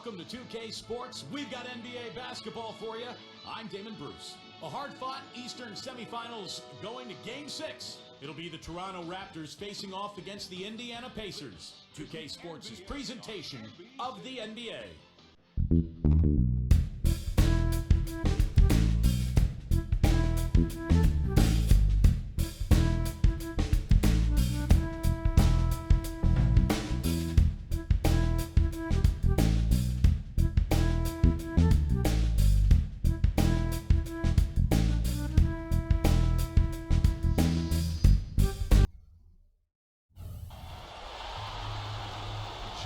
welcome to 2K Sports. We've got NBA basketball for you. I'm Damon Bruce. A hard-fought Eastern Semifinals going to Game 6. It'll be the Toronto Raptors facing off against the Indiana Pacers. 2K Sports' presentation of the NBA.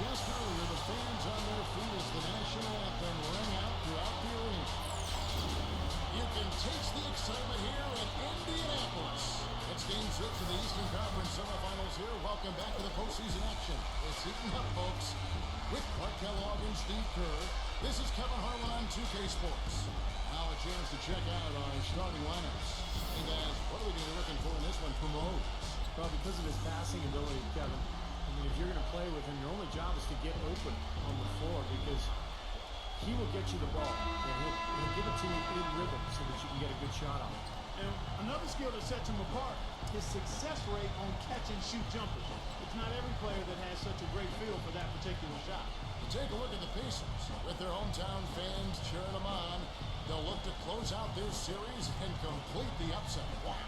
Just earlier, the fans on their feet as the national anthem rang out throughout the arena. You can taste the excitement here in Indianapolis. It's Game 6 of the Eastern Conference Semifinals here. Welcome back to the postseason action. It's heating up, folks. With Clark Kellogg and Steve Kerr, this is Kevin Harlan on 2K Sports. Now a chance to check out our starting lineups. Hey guys, what are we going to be looking for in this one from Rose? Well, because of his passing ability, Kevin, I mean, if you're going to play with him, your only job is to get open on the floor because he will get you the ball. And he'll give it to you in rhythm so that you can get a good shot on it. And another skill that sets him apart, his success rate on catch-and-shoot jumpers. It's not every player that has such a great feel for that particular shot. Take a look at the Pacers. With their hometown fans cheering them on, they'll look to close out their series and complete the upset. Wow.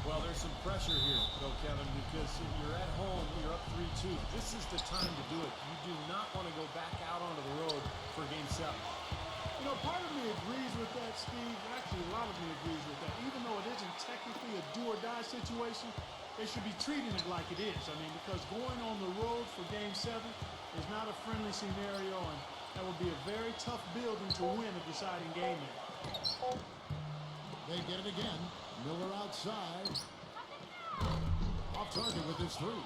Well, there's some pressure here, though, Kevin, because if you're at home, you're up 3-2. This is the time to do it. You do not want to go back out onto the road for Game 7. You know, part of me agrees with that, Steve. Actually, a lot of me agrees with that. Even though it isn't technically a do-or-die situation, they should be treating it like it is. I mean, because going on the road for Game 7 is not a friendly scenario, and that would be a very tough building to win a deciding game in. They get it again. Miller outside. Off target with his three.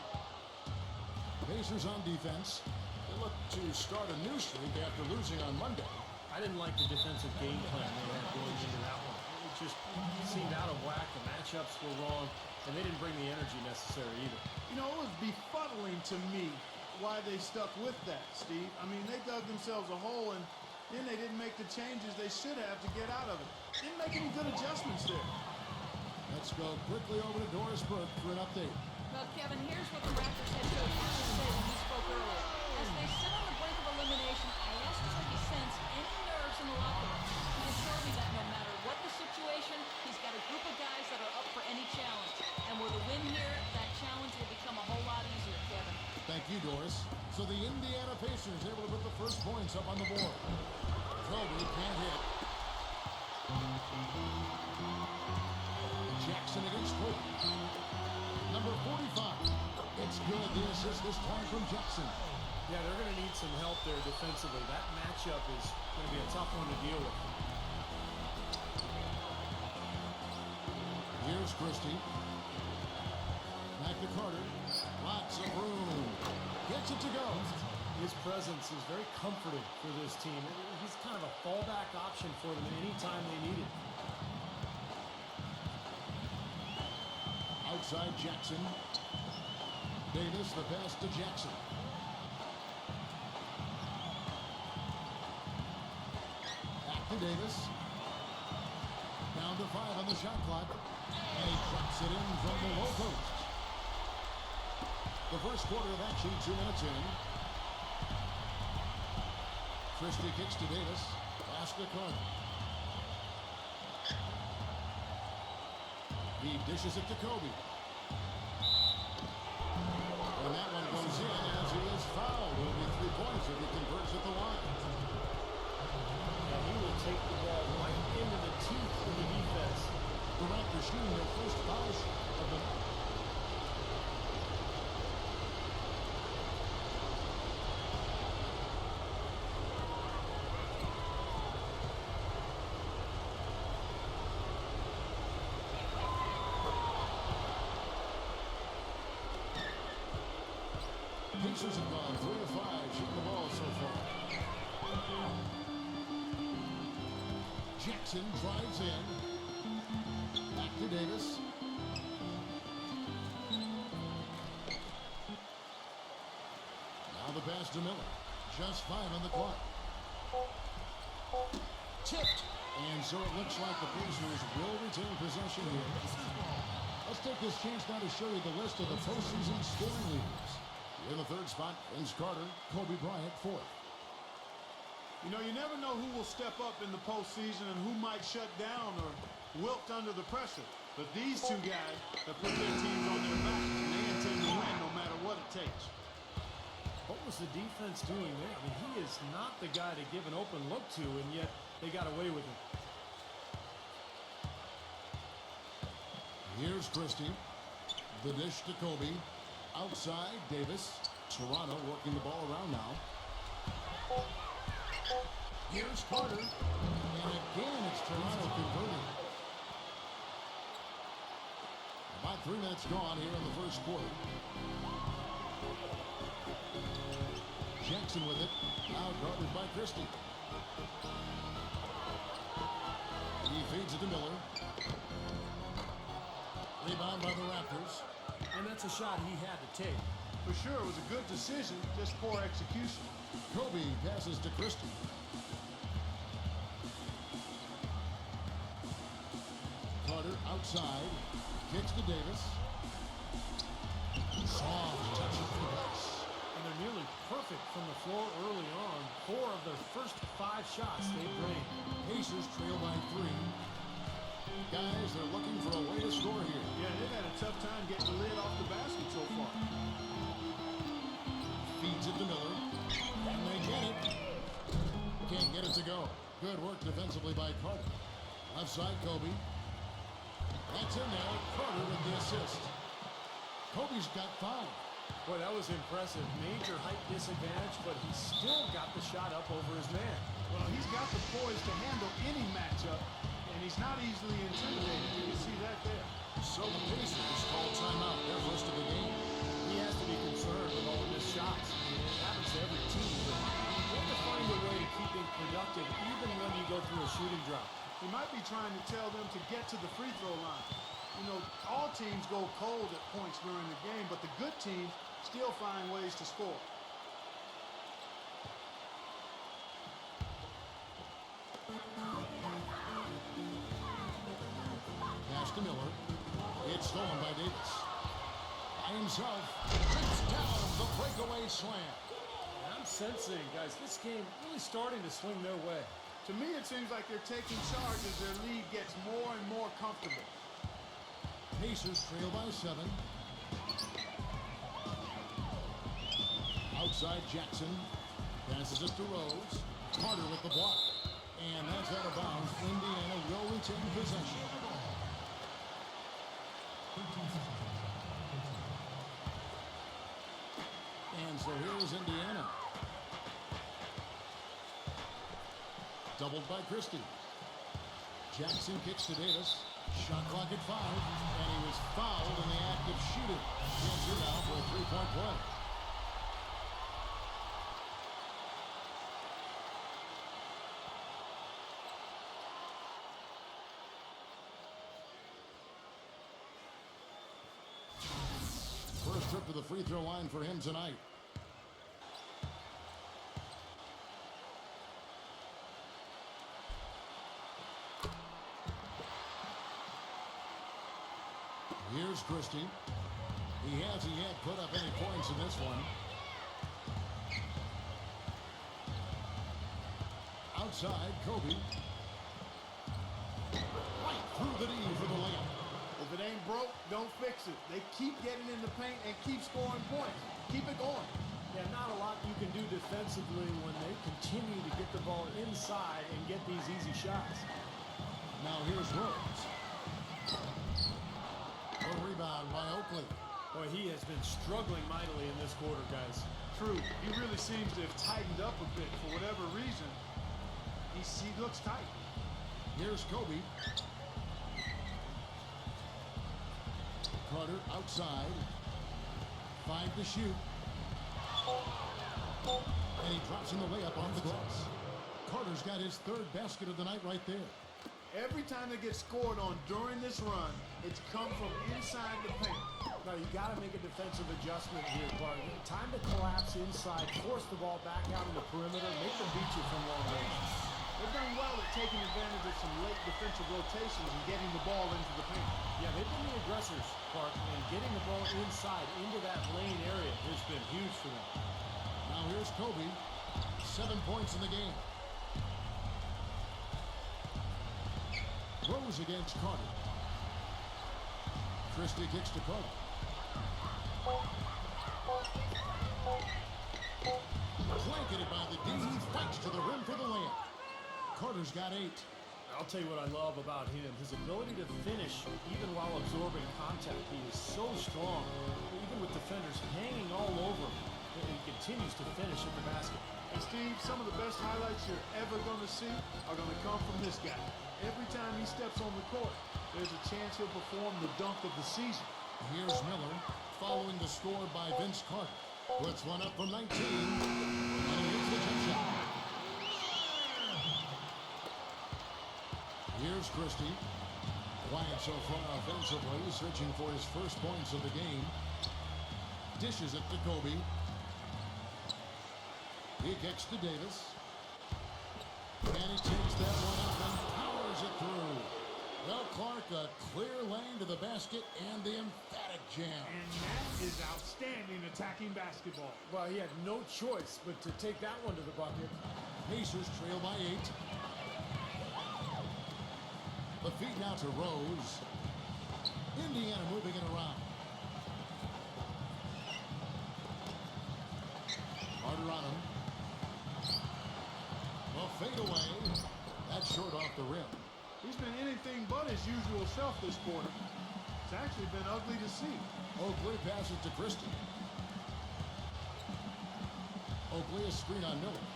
Pacers on defense. They look to start a new streak after losing on Monday. I didn't like the defensive game plan they had going into that one. It just seemed out of whack. The matchups were wrong, and they didn't bring the energy necessary either. You know, it was befuddling to me why they stuck with that, Steve. I mean, they dug themselves a hole, and then they didn't make the changes they should have to get out of it. Didn't make any good adjustments there. Let's go quickly over to Doris Burke for an update. Well, Kevin, here's what the Raptors head coach had to say when he spoke earlier. As they sit on the brink of elimination, I asked him if he sensed any nerves in the locker room. He assured me that no matter what the situation, he's got a group of guys that are up for any challenge. And with a win here, that challenge will become a whole lot easier, Kevin. Thank you, Doris. So the Indiana Pacers able to put the first points up on the board. Kobe can't hit. Jackson against Kobe. Number 45. It's good. The assist this time from Jackson. Yeah, they're going to need some help there defensively. That matchup is going to be a tough one to deal with. Here's Christie. Back to Carter. Lots of room. Gets it to go. His presence is very comforting for this team. He's kind of a fallback option for them any time they need it. Outside Jackson. Davis, the pass to Jackson. Back to Davis. Down to 5 on the shot clock. And he drops it in from the low post. The first quarter of action, 2 minutes in. Christie kicks to Davis. Pass to Carter. He dishes it to Kobe. And that one goes in as he is fouled. It'll be 3 points if he converts at the line. And he will take the ball right into the teeth of the defense. The Raptors shooting their first foul of the night. Pacers have gone 3 of 5 shooting the ball so far. Jackson drives in. Back to Davis. Now the pass to Miller. Just 5 on the clock. Tipped. And so it looks like the Pacers will retain possession here. Let's take this chance now to show you the list of the postseason scoring leaders. In the third spot, Vince Carter, Kobe Bryant, fourth. You know, you never know who will step up in the postseason and who might shut down or wilt under the pressure. But these two guys have put their teams on their backs, and they intend to win no matter what it takes. What was the defense doing there? I mean, he is not the guy to give an open look to, and yet they got away with it. Here's Christie. The dish to Kobe. Outside, Davis. Toronto working the ball around now. Here's Carter. And again, it's Toronto converting. About 3 minutes gone here in the first quarter. Jackson with it. Now guarded by Christie. He feeds it to Miller. Rebound by the Raptors. And that's a shot he had to take. For sure, it was a good decision, just poor execution. Kobe passes to Christie. Carter outside. Kicks to Davis. Soft touch of finesse. And they're nearly perfect from the floor early on. 4 of their first 5 shots they drained. Pacers trail by 3. Guys, they're looking for a way to score here. Yeah, they've had a tough time getting the lid off the basket so far. Feeds it to Miller. And they get it. Can't get it to go. Good work defensively by Carter. Left side, Kobe. That's in there. Carter with the assist. Kobe's got 5. Boy, that was impressive. Major height disadvantage, but he still got the shot up over his man. Well, he's got the poise to handle any matchup, and he's not easily intimidated. You can see that there. So the Pacers call timeout, their first of the game. He has to be concerned with all the missed shots. I mean, it happens to every team, but you have to find a way to keep it productive even when you go through a shooting drought. He might be trying to tell them to get to the free throw line. You know, all teams go cold at points during the game, but the good teams still find ways to score. Pass to Miller. It's stolen by Davis. By himself. Rips down the breakaway slam. And I'm sensing, guys, this game really starting to swing their way. To me, it seems like they're taking charge as their lead gets more and more comfortable. Pacers trail by 7. Outside Jackson. Passes it to Rose. Carter with the block. And that's out of bounds. Indiana will retain possession. And so here's Indiana. Doubled by Christie. Jackson kicks to Davis. Shot clock at 5. And he was fouled in the act of shooting. Gets it now for a 3-point play. First trip to the free throw line for him tonight. Here's Christie. He hasn't yet put up any points in this one. Outside, Kobe. Right through the knee for the layup. If it ain't broke, don't fix it. They keep getting in the paint and keep scoring points. Keep it going. Yeah, not a lot you can do defensively when they continue to get the ball inside and get these easy shots. Now here's Rose. A rebound by Oakley. Boy, he has been struggling mightily in this quarter, guys. True. He really seems to have tightened up a bit for whatever reason. He looks tight. Here's Kobe. Carter outside. 5 to shoot. And he drops in the layup on the glass. Carter's got his 3rd basket of the night right there. Every time they get scored on during this run, It's come from inside the paint. Now, you got to make a defensive adjustment here, Clark. Time to collapse inside, force the ball back out in the perimeter, make them beat you from long range. They've done well at taking advantage of some late defensive rotations and getting the ball into the paint. Yeah, they've been the aggressors, Clark, and getting the ball inside into that lane area has been huge for them. Now here's Kobe. 7 points in the game. Rose against Carter. Christie kicks to Carter. Blanketed by the D. He fights to the rim for the layup. Carter's got 8. I'll tell you what I love about him, his ability to finish even while absorbing contact. He is so strong, even with defenders hanging all over him, and he continues to finish at the basket. And Steve, some of the best highlights you're ever going to see are going to come from this guy. Every time he steps on the court, there's a chance he'll perform the dunk of the season. Here's Miller, following the score by Vince Carter. Puts one up from 19, and here's the jump shot. Here's Christie. Quiet so far offensively, searching for his first points of the game. Dishes it to Kobe. He kicks to Davis. And he takes that one up and powers it through. Well, Clark, a clear lane to the basket and the emphatic jam. And that is outstanding attacking basketball. Well, he had no choice but to take that one to the bucket. Pacers trail by 8. The feed now to Rose. Indiana moving it around. Carter on him. A fade away. That's short off the rim. He's been anything but his usual self this quarter. It's actually been ugly to see. Oakley passes to Christie. Oakley a screen on Miller.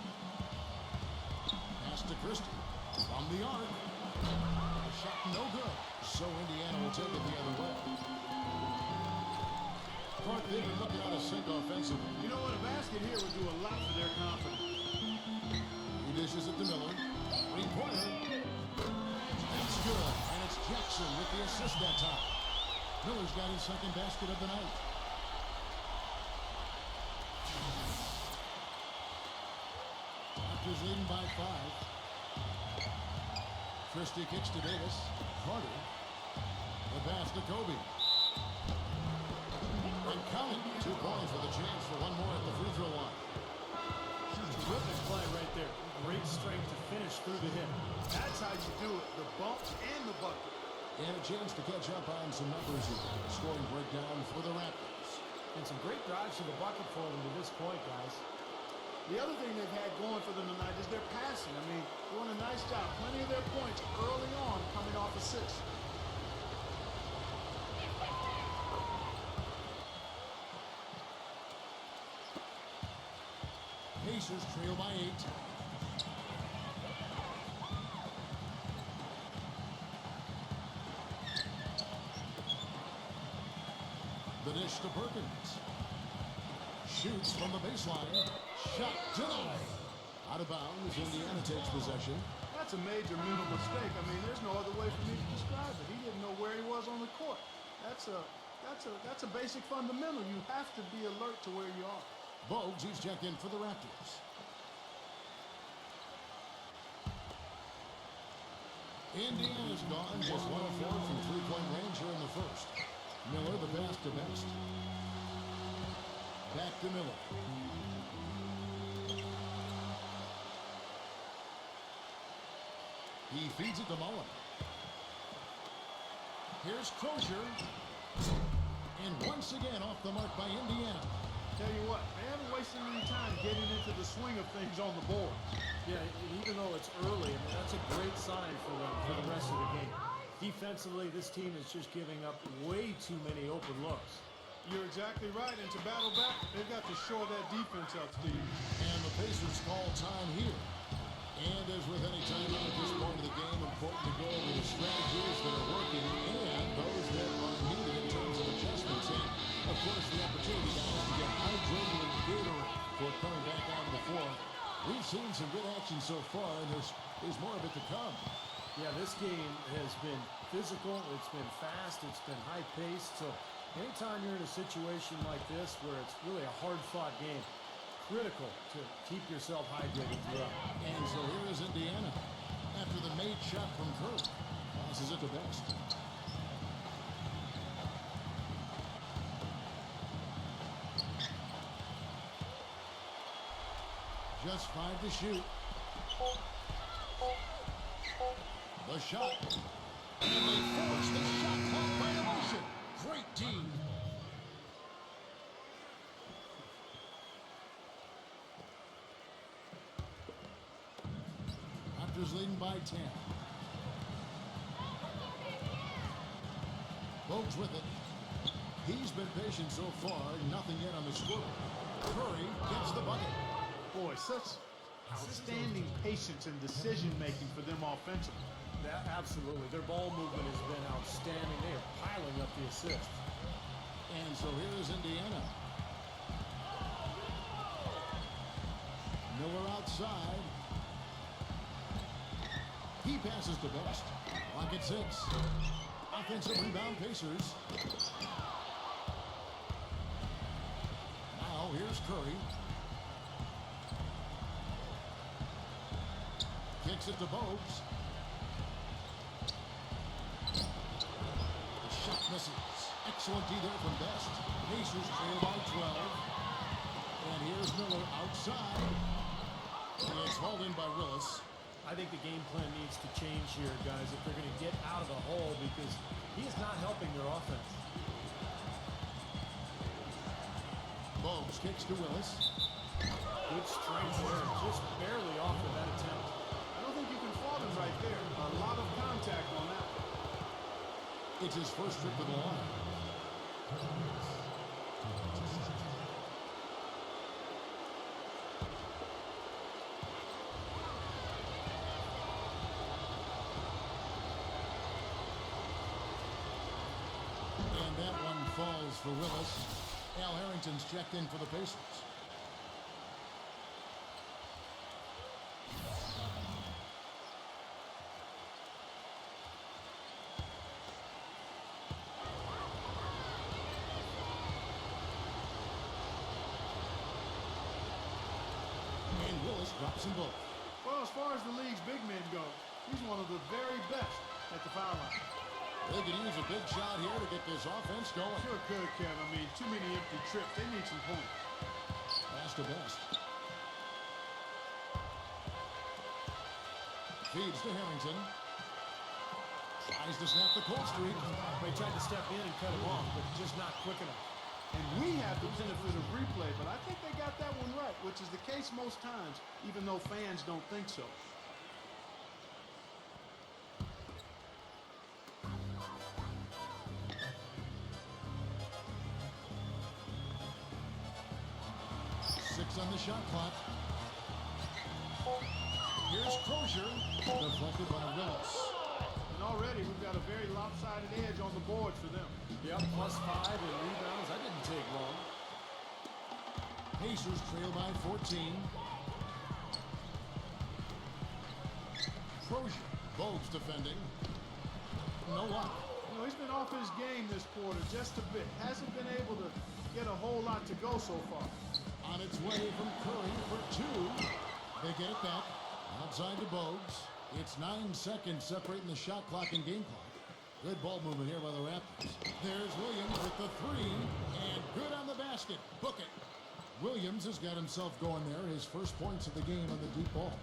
Pass to Christie. From the arc. Shot no good. So Indiana will take it the other way. Clark, they've been looking out of sync offensively. You know what? A basket here would do a lot for their confidence. He dishes it to Miller. Three-pointer. That's good. And it's Jackson with the assist that time. Miller's got his second basket of the night. Raptors leading by 5. Christie kicks to Davis. Carter. The pass to Kobe. And coming. 2 points with a chance for one more at the free throw line. Terrific play right there. Great strength to finish through the hip. That's how you do it. The bump and the bucket. And a chance to catch up on some numbers here. Scoring breakdown for the Raptors. And some great drives to the bucket for them to this point, guys. The other thing they've had going for them tonight is their passing. I mean, doing a nice job. Plenty of their points early on coming off a 6. Pacers trail by 8. The dish to Perkins. Shoots from the baseline. Shot denied. Out of bounds. Indiana takes possession. That's a major mental mistake. I mean, there's no other way for me to describe it. He didn't know where he was on the court. That's a basic fundamental. You have to be alert to where you are. Bogues, he's checked in for the Raptors. Indiana's gone just 1 of 4 from three-point range here in the first. Miller, the pass to Best. Back to Miller. He feeds it to Mullen. Here's Crozier. And once again off the mark by Indiana. Tell you what, they haven't wasted any time getting into the swing of things on the board. Yeah, and even though it's early, I mean, that's a great sign for them for the rest of the game. Defensively, this team is just giving up way too many open looks. You're exactly right, and to battle back, they've got to shore that defense up, Steve. And the Pacers call time here. And as with any timeout at this point of the game, important to go over the strategies that are working and those that are needed in terms of adjustments. And, of course, the opportunity, guys, to get hydrated and Gatorade for coming back out on the floor. We've seen some good action so far, and there's more of it to come. Yeah, this game has been physical, it's been fast, it's been high-paced. So anytime you're in a situation like this where it's really a hard-fought game, critical to keep yourself hydrated throughout. And so here is Indiana. After the made shot from Curry, passes it to Best. Just 5 to shoot. The shot. And they force the shot clock violation. Great team. Raptors leading by 10. Bogues with it. He's been patient so far. Nothing yet on the scoreboard. Curry gets the bucket. Boy, such outstanding patience and decision-making for them offensively. Yeah, absolutely. Their ball movement has been outstanding. They are piling up the assists. And so here is Indiana. Miller outside. He passes to Best. Clock at 6. Offensive rebound, Pacers. Now here's Curry. Kicks it to Bogues. The shot misses. Excellent D there from Best. Pacers trail by 12. And here's Miller outside. It's hauled in by Willis. I think the game plan needs to change here, guys, if they're going to get out of the hole, because he is not helping their offense. Bogues kicks to Willis. Good strength there, just barely off of that attempt. I don't think you can fault him right there. A lot of contact on that. It's his first trip to the line. And that one falls for Willis. Al Harrington's checked in for the Pacers. And Willis drops them both. Well, as far as the league's big men go, he's one of the very best at the foul line. They could use a big shot here to get this offense going. Sure could, Kev. I mean, too many empty trips. They need some points. Pass to Best. Feeds to Harrington. Tries to snap the cold streak. They tried to step in and cut him off, but just not quick enough. And we have the benefit of replay, but I think they got that one right, which is the case most times, even though fans don't think so. On the shot clock. Here's Crozier, deflected by Willis. And already we've got a very lopsided edge on the board for them. Yep, +5 in rebounds. That didn't take long. Pacers trail by 14. Crozier, Bogues defending. No luck. You know, he's been off his game this quarter just a bit. Hasn't been able to get a whole lot to go so far. On its way from Curry for 2. They get it back. Outside to Bogues. It's 9 seconds separating the shot clock and game clock. Good ball movement here by the Raptors. There's Williams with the 3. And good on the basket. Book it. Williams has got himself going there. His first points of the game on the deep ball.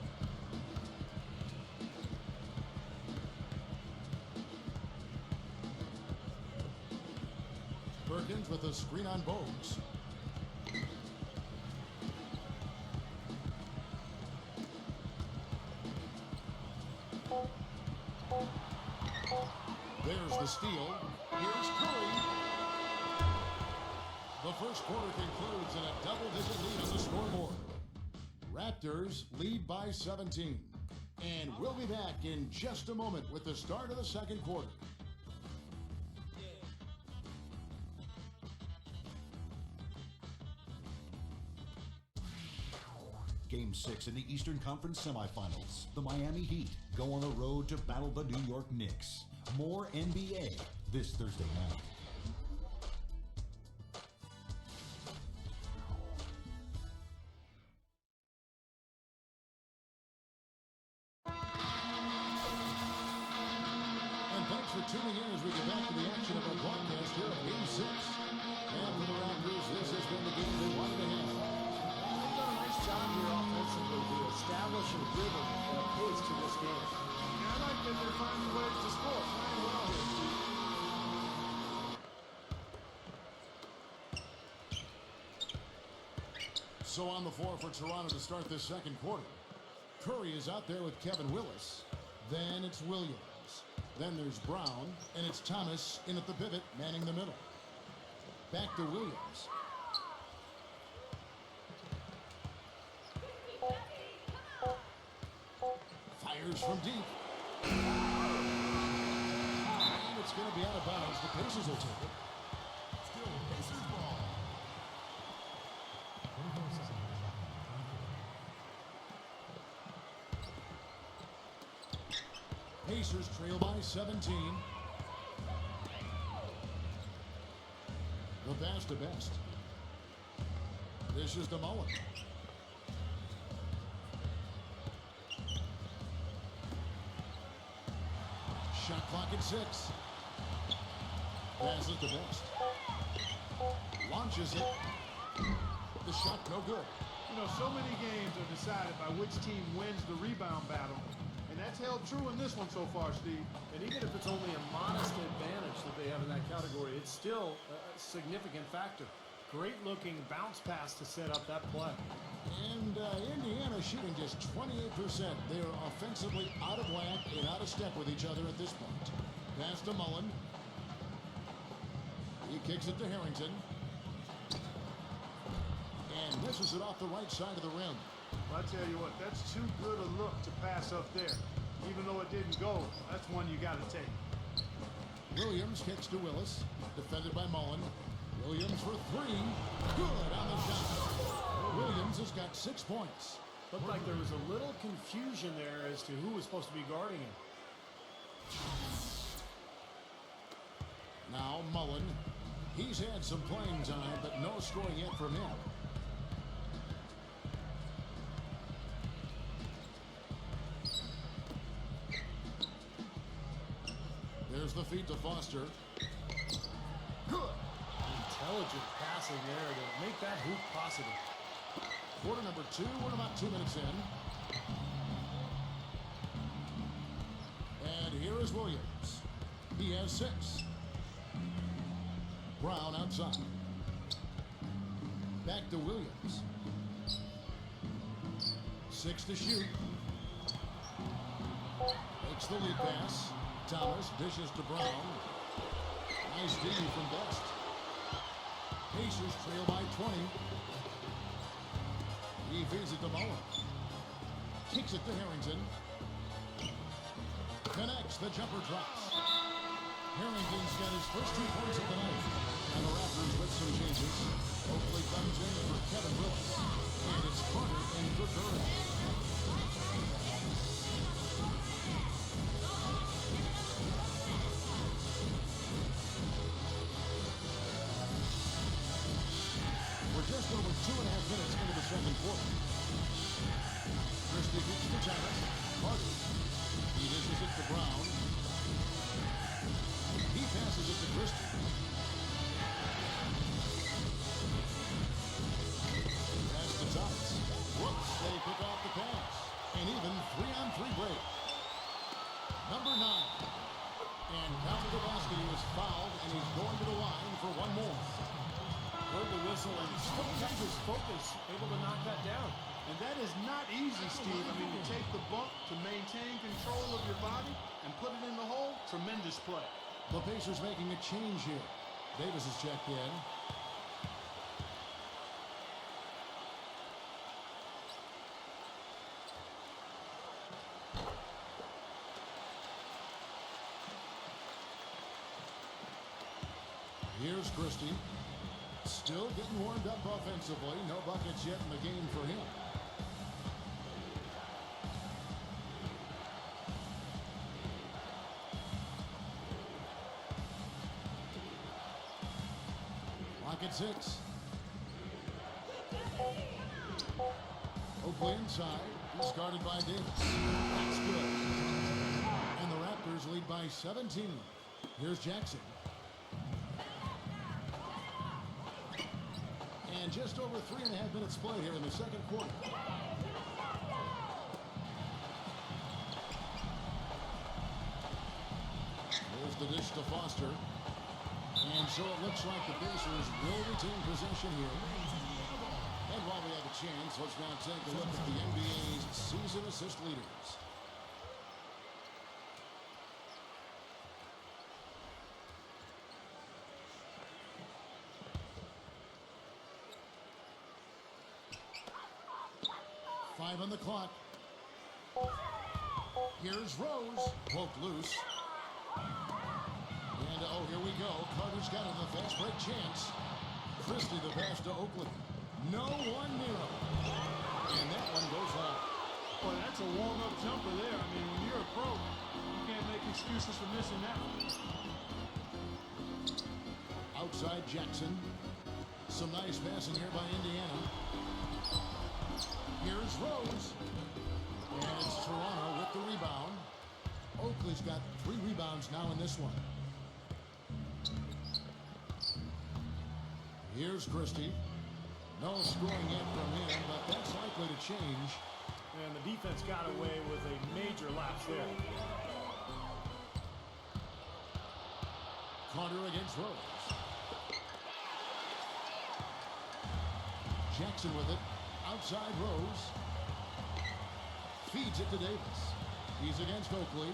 Perkins with a screen on Bogues. There's the steal. Here's Curry. The first quarter concludes in a double-digit lead on the scoreboard. Raptors lead by 17. And we'll be back in just a moment with the start of the second quarter. Game 6 in the Eastern Conference Semifinals. The Miami Heat go on the road to battle the New York Knicks. More NBA this Thursday night. And thanks for tuning in as we get back to the action of our broadcast here at Game 6. And for the Raptors, this has been the game they wanted to have. They've done a nice job here offensively to establish a rhythm and a pace to this game. Yeah, I like that they're finding ways to score. Playing well here, Steve. So on the floor for Toronto to start this second quarter. Curry is out there with Kevin Willis. Then it's Williams. Then there's Brown, and it's Thomas in at the pivot, manning the middle. Back to Williams. Fires from deep. And it's going to be out of bounds. The Pacers will take it. Still Pacers ball. Pacers trail by 17. The pass to Best. This is to Mullen. Shot clock at 6. Passes to Best. Launches it. The shot no good. You know, so many games are decided by which team wins the rebound battle. And that's held true in this one so far, Steve. And even if it's only a modest advantage that they have in that category, it's still a significant factor. Great looking bounce pass to set up that play. And Indiana shooting just 28%. They are offensively out of whack and out of step with each other at this point. Pass to Mullen. He kicks it to Harrington. And misses it off the right side of the rim. Well, I tell you what, that's too good a look to pass up there. Even though it didn't go, that's one you got to take. Williams kicks to Willis. Defended by Mullen. Williams for 3. Good on the shot. Williams has got 6 points. Looked like there was a little confusion there as to who was supposed to be guarding him. Now Mullen. He's had some playing time, but no scoring yet from him. There's the feed to Foster. Good. Intelligent passing there to make that hoop possible. Quarter number 2. We're about 2 minutes in. And here is Williams. He has 6. Brown outside. Back to Williams. 6 to shoot. Makes the lead pass. Thomas dishes to Brown. Nice D from Best. Pacers trail by 20. He feeds it to Mullen. Kicks it to Harrington. Connects. The jumper drops. Harrington's got his first 2 points of the night. And the Raptors with some changes. Hopefully comes in for Kevin Willis. And it's Carter in for Curry. Just over 2.5 minutes into the second quarter. Christie kicks to Thomas. Carter. He dishes it to Brown. He passes it to Christie. Pass to Thomas. Whoops, they pick off the pass. An even 3-on-3 break. Number 9. And count the basket. He was fouled, and he's going to the line for one more. Heard the whistle and sometimes his focus able to knock that down. And that is not easy, Steve. I mean, to take the bump, to maintain control of your body, and put it in the hole, tremendous play. The Pacers making a change here. Davis is checked in. Here's Christie. Still getting warmed up offensively. No buckets yet in the game for him. Bucket 6. Oakley inside. He's guarded by Davis. That's good. And the Raptors lead by 17. Here's Jackson. And just over 3.5 minutes played here in the second quarter. There's the dish to Foster. And so it looks like the Pacers will retain possession here. And while we have a chance, let's now take a look at the NBA's season assist leaders. On the clock. Here's Rose. Poked loose. And oh, here we go. Carter's got it in the fast break chance. Christie the pass to Oakley. No one near him. And that one goes off. Well, that's a warm-up jumper there. I mean, when you're a pro, you can't make excuses for missing that one. Outside Jackson. Some nice passing here by Indiana. Here's Rose. And it's Toronto with the rebound. Oakley's got 3 rebounds now in this one. Here's Christie. No scoring yet from him, but that's likely to change. And the defense got away with a major lapse there. Carter against Rose. Jackson with it. Outside Rose. Feeds it to Davis. He's against Oakley.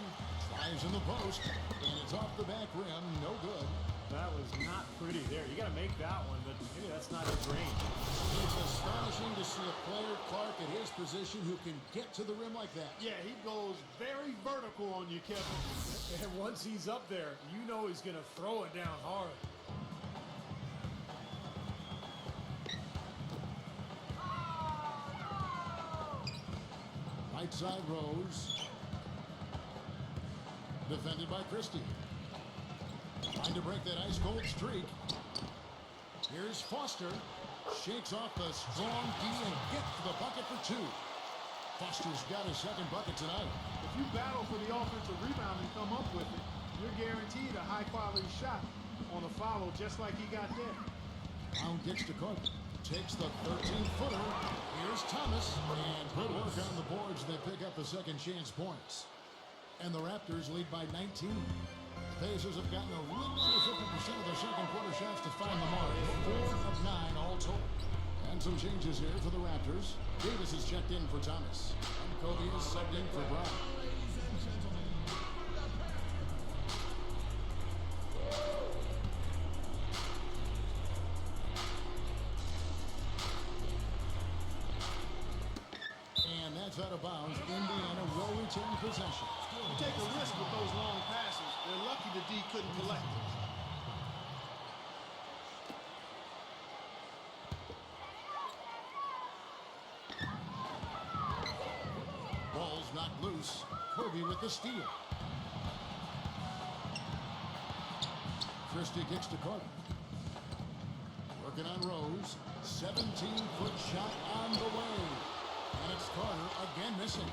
Drives in the post. And it's off the back rim. No good. That was not pretty there. You got to make that one, but maybe that's not his range. It's astonishing to see a player, Clark, at his position who can get to the rim like that. Yeah, he goes very vertical on you, Kevin. And once he's up there, you know he's going to throw it down hard. Right side Rose. Defended by Christie. Trying to break that ice-cold streak. Here's Foster. Shakes off the strong D and gets the bucket for 2. Foster's got his second bucket tonight. If you battle for the offensive rebound and come up with it, you're guaranteed a high-quality shot on a follow just like he got there. Brown gets to Carter. Takes the 13-footer. Here's Thomas. And good work on the boards. They pick up the second chance points. And the Raptors lead by 19. Pacers have gotten a little under 50% of their second quarter shots to find the mark. 4 of 9 all total. And some changes here for the Raptors. Davis is checked in for Thomas. And Kobe is subbed in for Bryant. And that's out of bounds. Indiana will retain possession. You take a risk with those long passes. They're lucky the D couldn't collect it. Ball's knocked loose. Kobe with the steal. Christie kicks to Carter. Working on Rose. 17-foot shot on the way. And it's Carter again missing.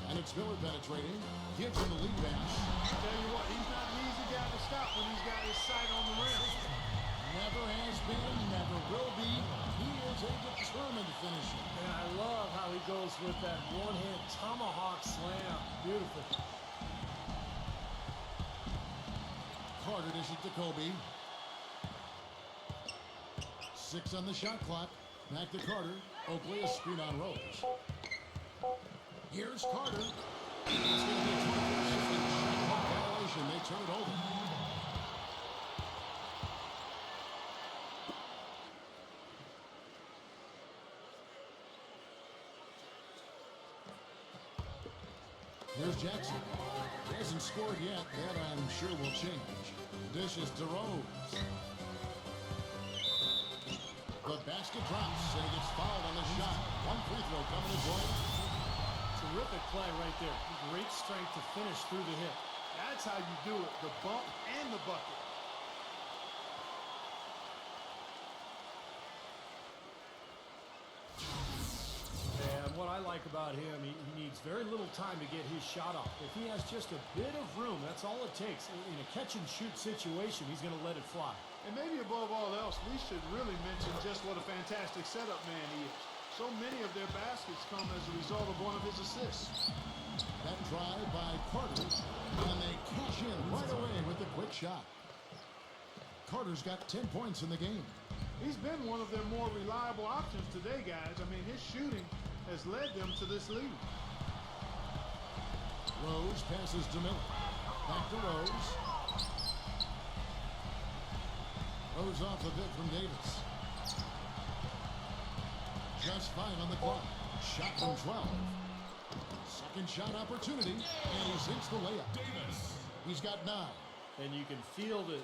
And it's Miller penetrating. Gives him the lead pass. Tell you what, he's not an easy guy to stop when he's got his sight on the rim. Never has been, never will be. He is a determined finisher. And I love how he goes with that one-hand tomahawk slam. Beautiful. Carter dishes to Kobe. 6 on the shot clock. Back to Carter. Oakley a screen on Rose. Here's Carter. It's going to be a 24-second shot clock violation. They turn it over. Here's Jackson. He hasn't scored yet. That I'm sure will change. Dishes to Rose. The basket drops, and he gets fouled on the shot. One free throw coming his way. Terrific play right there. Great strength to finish through the hip. That's how you do it, the bump and the bucket. I like about him, he needs very little time to get his shot off. If he has just a bit of room, that's all it takes. In a catch-and-shoot situation, he's going to let it fly. And maybe above all else, we should really mention just what a fantastic setup man he is. So many of their baskets come as a result of one of his assists. That drive by Carter, and they cash in right away with the quick shot. Carter's got 10 points in the game. He's been one of their more reliable options today, guys. I mean, his shooting has led them to this lead. Rose passes to Miller. Back to Rose. Rose off a bit from Davis. Just 5 on the clock. Shot from 12. Second shot opportunity, and he sinks the layup. Davis. He's got 9. And you can feel the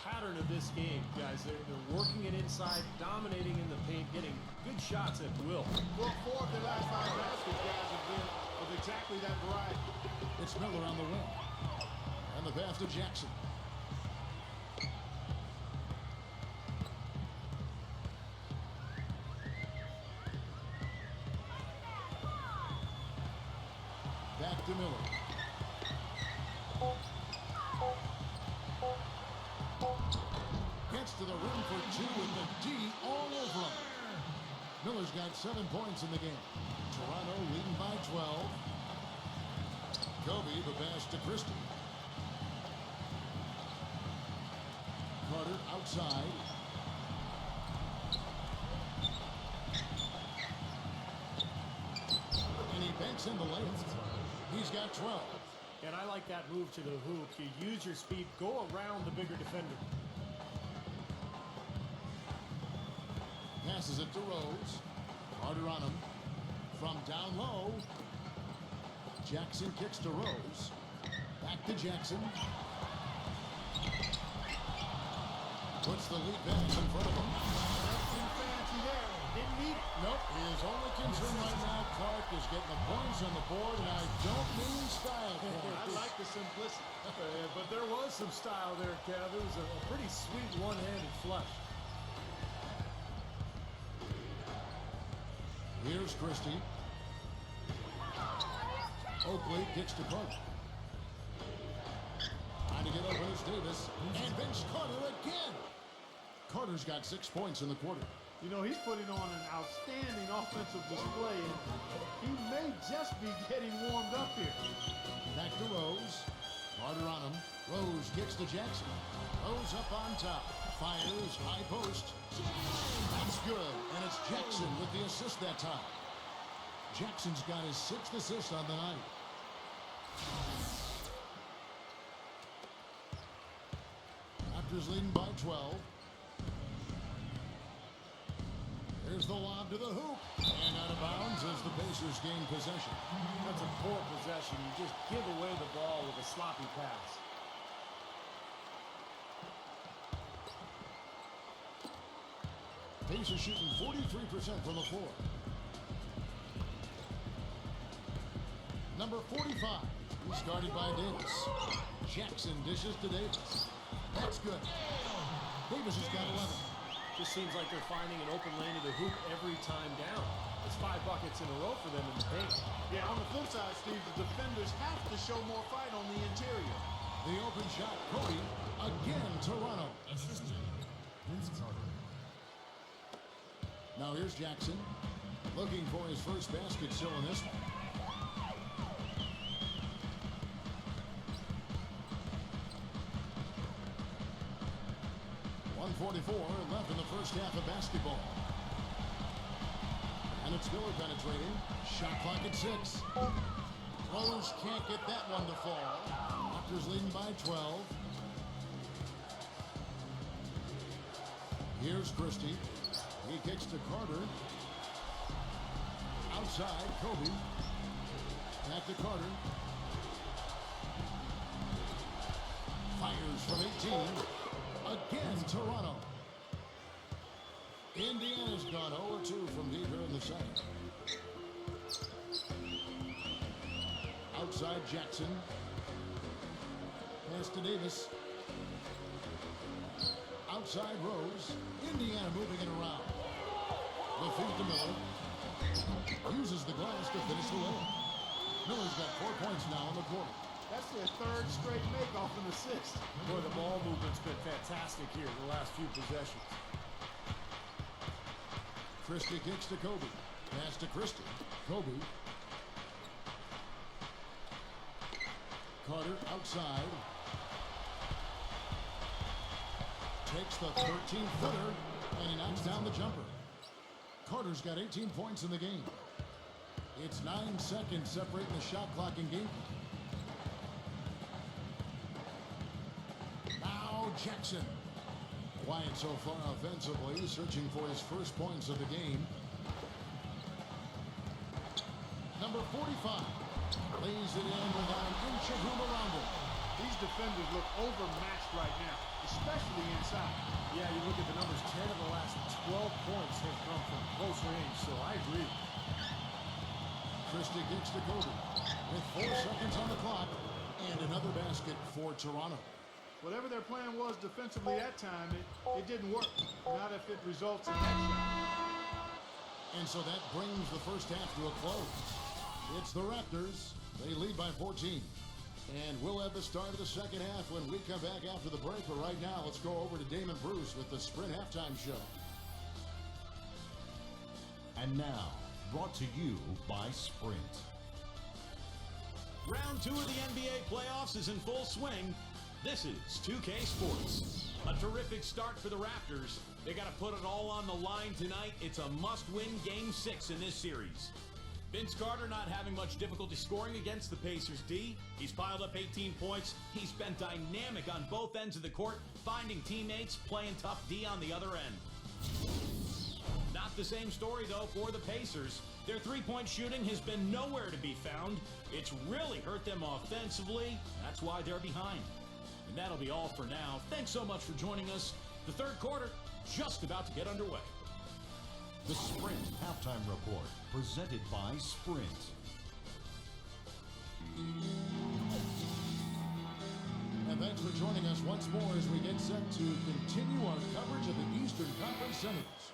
pattern of this game, guys. They're working it inside, dominating in the paint, getting good shots at will. Well, 4 of their last 5 baskets, guys, have been of exactly that variety. It's Miller on the wing. And the pass to Jackson. Back to Miller. Gets to the rim for 2 with the D all over him. Miller's got 7 points in the game. Toronto leading by 12. Kobe, the pass to Christie. Carter outside. And he banks in the layup. He's got 12. And I like that move to the hoop. You use your speed, go around the bigger defender. Passes it to Rose. Carter on him. From down low. Jackson kicks to Rose. Back to Jackson. Puts the lead pass in front of him. Nothing fancy there. Didn't need it. Nope. His only concern right now, Clark, is getting the points on the board, and I don't mean style points. I like the simplicity. But there was some style there, Kev. It was a pretty sweet one-handed flush. Here's Christie. Oakley kicks to Carter. Trying to get open is Davis. And bench Carter again. Carter's got 6 points in the quarter. You know, he's putting on an outstanding offensive display, and he may just be getting warmed up here. Back to Rose. Carter on him. Rose kicks to Jackson. Rose up on top. Fires high post. That's good. And it's Jackson with the assist that time. Jackson's got his 6th assist on the night. Raptors leading by 12. Here's the lob to the hoop. And out of bounds as the Pacers gain possession. That's a poor possession. You just give away the ball with a sloppy pass. Pacers shooting 43% from the floor. Number 45, started by Davis. Jackson dishes to Davis. That's good. Davis has got 11. Just seems like they're finding an open lane to the hoop every time down. It's 5 buckets in a row for them in the paint. Yeah, on the flip side, Steve, the defenders have to show more fight on the interior. The open shot, Kobe. Again, Toronto. Now here's Jackson. Looking for his first basket still in this one. .144 left in the first half of basketball. And it's Miller penetrating. Shot clock at 6. Rose can't get that one to fall. Raptors leading by 12. Here's Christie. He kicks to Carter. Outside, Kobe. Back to Carter. Fires from 18. Again, Toronto. Indiana's gone 0-2 from deep here in the second. Outside Jackson. Pass to Davis. Outside Rose. Indiana moving it around. The feed to Miller. Uses the glass to finish the layup. Miller's got 4 points now in the quarter. That's their third straight make off an assist. Boy, the ball movement's been fantastic here the last few possessions. Christie kicks to Kobe. Pass to Christie. Kobe. Carter outside. Takes the 13-footer, and he knocks down the jumper. Carter's got 18 points in the game. It's 9 seconds separating the shot clock and game. Now Jackson. Quiet so far offensively, searching for his first points of the game. Number 45 lays it in without an inch of room around him. These defenders look overmatched right now, especially inside. Yeah, you look at the numbers, 10 of the last 12 points have come from close range, so I agree. Christie kicks to Kobe with 4 seconds on the clock and another basket for Toronto. Whatever their plan was defensively at time, it didn't work. Not if it results in that shot. And so that brings the first half to a close. It's the Raptors. They lead by 14. And we'll have the start of the second half when we come back after the break. But right now, let's go over to Damon Bruce with the Sprint Halftime Show. And now, brought to you by Sprint. Round 2 of the NBA playoffs is in full swing. This is 2K Sports. A terrific start for the Raptors. They got to put it all on the line tonight. It's a must-win Game 6 in this series. Vince Carter not having much difficulty scoring against the Pacers D. He's piled up 18 points. He's been dynamic on both ends of the court, finding teammates, playing tough D on the other end. Not the same story, though, for the Pacers. Their three-point shooting has been nowhere to be found. It's really hurt them offensively. That's why they're behind. And that'll be all for now. Thanks so much for joining us. The third quarter just about to get underway. The Sprint Halftime Report, presented by Sprint. And thanks for joining us once more as we get set to continue our coverage of the Eastern Conference Semifinals.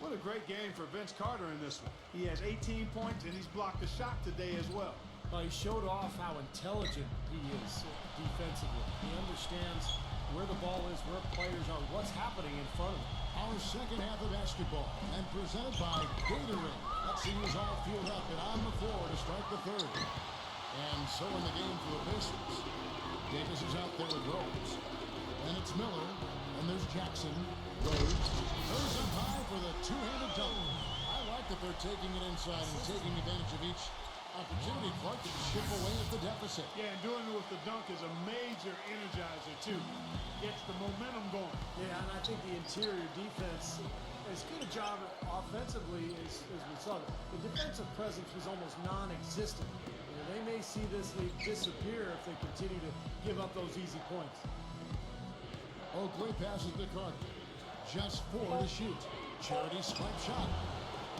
What a great game for Vince Carter in this one. He has 18 points, and he's blocked a shot today as well. He showed off how intelligent he is defensively. He understands where the ball is, where players are, what's happening in front of him. Our second half of basketball, and presented by Gatorade. Let's see who's all fueled up and on the floor to start the third. And so in the game for the Pacers. Davis is out there with Rose. And it's Miller. And there's Jackson. Rose goes up high for the two-handed dunk. I like that they're taking it inside and taking advantage of each opportunity, Clark, to chip away at the deficit. Yeah, and doing it with the dunk is a major energizer, too. Gets the momentum going. Yeah, and I think the interior defense, as good a job offensively as we saw. The defensive presence was almost non-existent. They may see this league disappear if they continue to give up those easy points. Oakley passes to Carter. Just 4 to shoot. Charity swipe shot.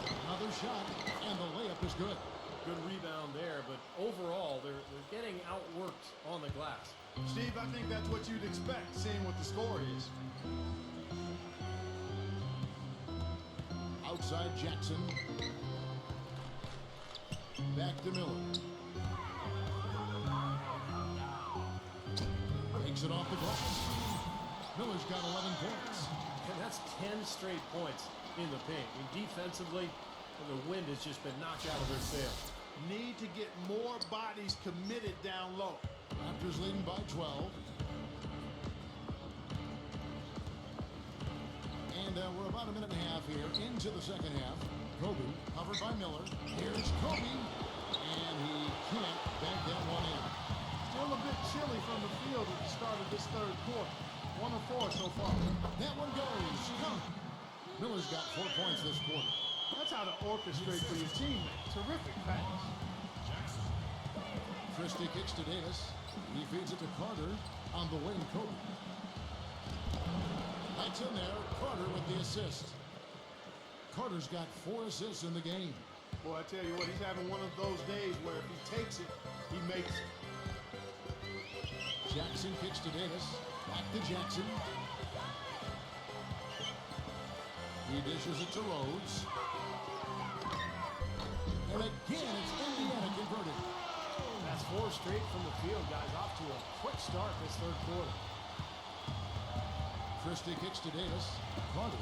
Another shot, and the layup is good. Good rebound there, but overall, they're getting outworked on the glass. Steve, I think that's what you'd expect, seeing what the score is. Outside Jackson. Back to Miller. Takes it off the glass. Miller's got 11 points. And that's 10 straight points in the paint. Defensively, the wind has just been knocked out of their sails. Need to get more bodies committed down low. Raptors leading by 12. And we're about a minute and a half here into the second half. Kobe, covered by Miller. Here's Kobe. And he can't bank that one in. Still a bit chilly from the field at the start of this third quarter. 1 of 4 so far. That one goes. Miller's got 4 points this quarter. That's how to orchestrate for your teammate. Terrific pass. Christie kicks to Davis. He feeds it to Carter. On the wing, Kobe. That's in there. Carter with the assist. Carter's got 4 assists in the game. Boy, I tell you what, he's having one of those days where if he takes it, he makes it. Jackson kicks to Davis. Back to Jackson. He dishes it to Rose. great from the field, guys. Off to a quick start this third quarter. Christie kicks to Davis. Carter.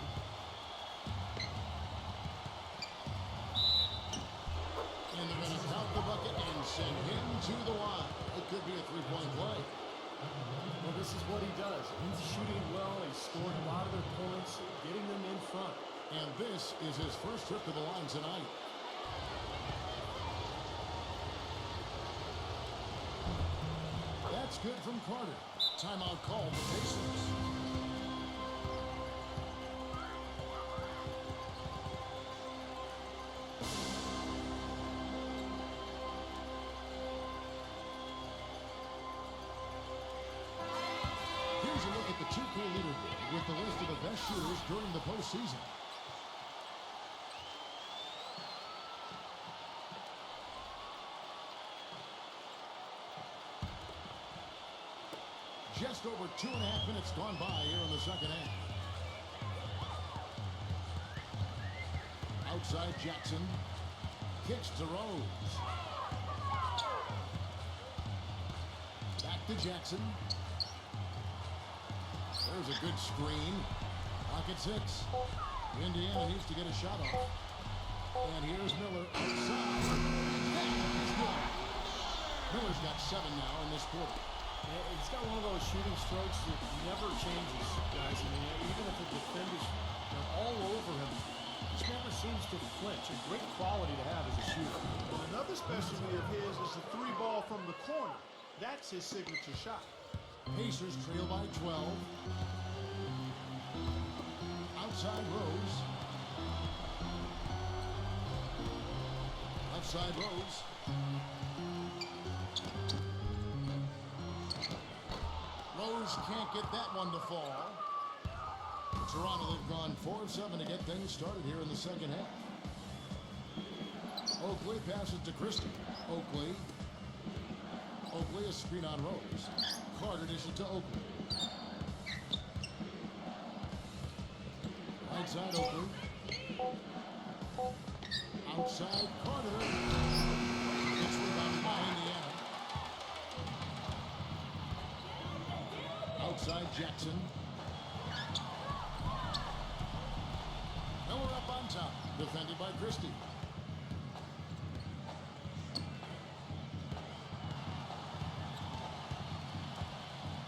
And they're going to count the bucket and send him to the line. It could be a three-point play. Well, this is what he does. He's shooting well. He's scoring a lot of their points, getting them in front. And this is his first trip to the line tonight. That's good from Carter. Timeout called the Pacers. Here's a look at the 2K leaderboard with the list of the best shooters during the postseason. Just over 2.5 minutes gone by here in the second half. Outside Jackson. Kicks to Rose. Back to Jackson. There's a good screen. Pocket 6. Indiana needs to get a shot off. And here's Miller outside. That's good. Miller's got 7 now in this quarter. He's got one of those shooting strokes that never changes, guys. I mean, even if the defender's all over him, he just never seems to flinch. A great quality to have as a shooter. And another specialty of his is the three ball from the corner. That's his signature shot. Pacers trail by 12. Outside Rose. Outside Rose. Rose can't get that one to fall. Toronto have gone 4 of 7 to get things started here in the second half. Oakley passes to Christie. Oakley a screen on Rose. Carter dishes to Oakley. Right side Oakley. Outside Carter. It's rebounded by Indiana. Outside Jackson. Miller up on top. Defended by Christie.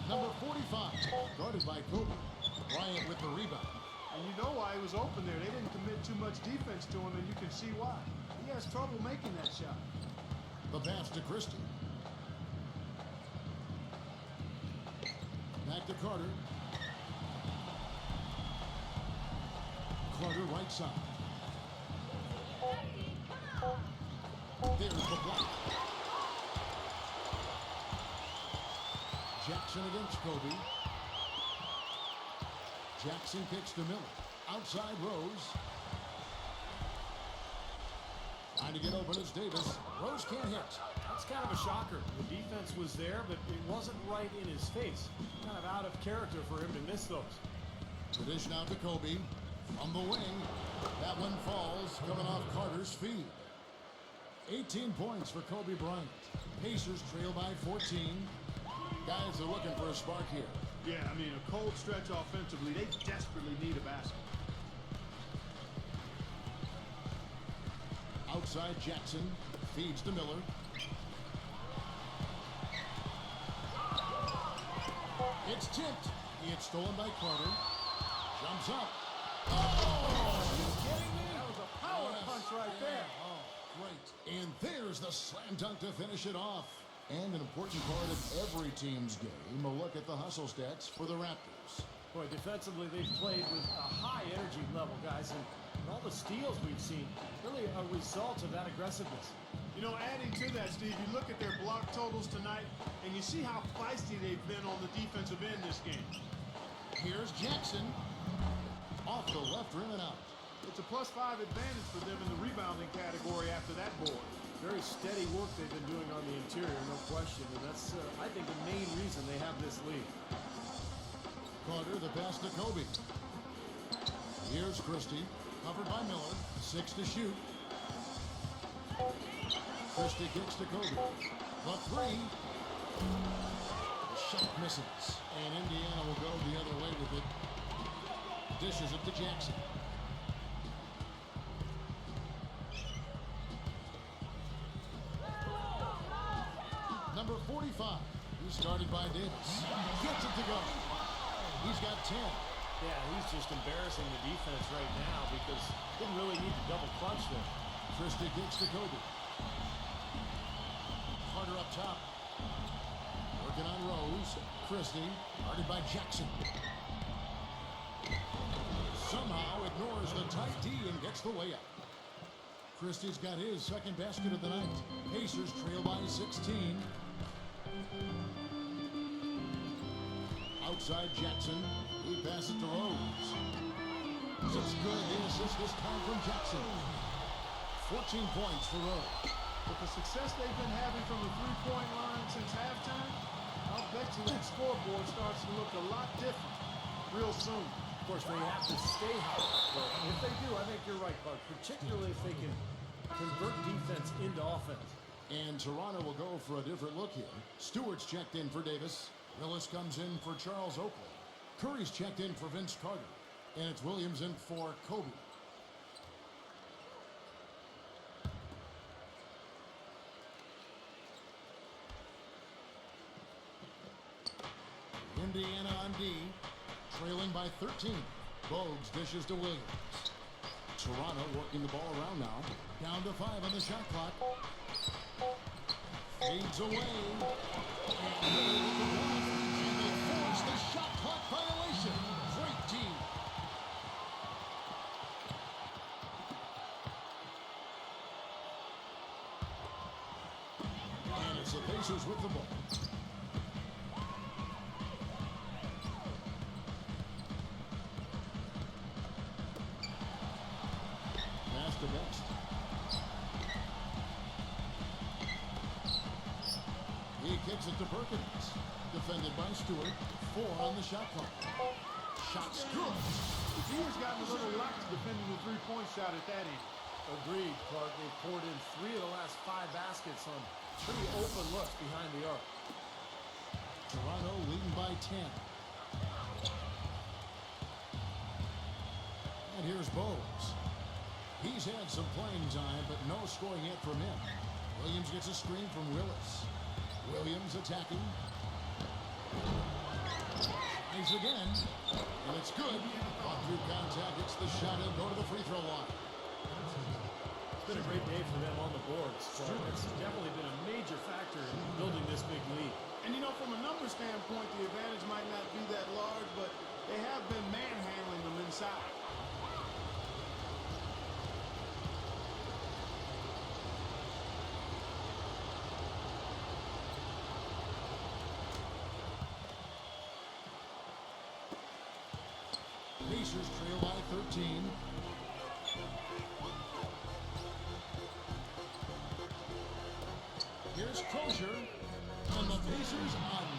Number 45. Guarded by Kobe. Bryant with the rebound. And you know why he was open there. They didn't commit too much defense to him, and you can see why. He has trouble making that shot. The pass to Christie. Back to Carter. Carter right side. There's the block. Jackson against Kobe. Jackson kicks to Miller. Outside Rose. Trying to get open is Davis. Rose can't hit. That's kind of a shocker. The defense was there, but it wasn't right in his face. Kind of out of character for him to miss those. The dish now to Kobe. From the wing. That one falls, coming off Carter's feet. 18 points for Kobe Bryant. Pacers trail by 14. Guys are looking for a spark here. Yeah, I mean, a cold stretch offensively. They desperately need a basket. Outside Jackson. Feeds to Miller. It's tipped. It's stolen by Carter. Jumps up. Oh! Are you kidding me? That was a power punch right there. Oh, great. And there's the slam dunk to finish it off. And an important part of every team's game, a look at the hustle stats for the Raptors. Boy, defensively, they've played with a high energy level, guys. And all the steals we've seen, really a result of that aggressiveness. You know, adding to that, Steve, you look at their block totals tonight, and you see how feisty they've been on the defensive end this game. Here's Jackson. Off the left rim and out. It's a +5 advantage for them in the rebounding category after that board. Very steady work they've been doing on the interior, no question. And that's, I think, the main reason they have this lead. Carter, the pass to Kobe. Here's Christie. Covered by Miller. 6 to shoot. Christie kicks to Kobe. The 3. The shot misses. And Indiana will go the other way with it. Dishes it to Jackson. Number 45. He's started by Davis. Gets it to go. He's got 10. Yeah, he's just embarrassing the defense right now because didn't really need to double clutch there. Christie kicks to Kobe. Carter up top. Working on Rose. Christie, guarded by Jackson. Somehow ignores the tight D and gets the layup. Christie's got his second basket of the night. Pacers trail by 16. Outside Jackson. He passes to Rose. It's good. The assist this time from Jackson. 14 points for Rose. With the success they've been having from the three-point line since halftime, I'll bet you that scoreboard starts to look a lot different real soon. Of course, they have to stay hot. But if they do, I think you're right, Clark. Particularly if they can convert defense into offense. And Toronto will go for a different look here. Stewart's checked in for Davis. Willis comes in for Charles Oakley. Curry's checked in for Vince Carter. And it's Williams in for Kobe. Indiana on D, trailing by 13. Bogues dishes to Williams. Toronto working the ball around now. Down to 5 on the shot clock. Fades away. And they force the shot clock violation. Great team. And it's the Pacers with the ball. Pass to Best. He kicks it to Perkins. Defended by Stewart. 4 on the shot clock. Shot's good. The D has gotten a little lax defending the three-point shot at that end. Agreed, Clark. They poured in 3 of the last 5 baskets on pretty open looks behind the arc. Toronto leading by 10. And here's Bogues. He's had some playing time, but no scoring yet from him. Williams gets a screen from Willis. Williams attacking. Tries again. And it's good. Off through contact, gets the shot and go to the free throw line. It's been a great day for them on the boards. So it's definitely been a major factor in building this big lead. And you know, from a numbers standpoint, the advantage might not be that large, but they have been manhandling them inside. Pacers trail by 13. Here's Crozier. And the Pacers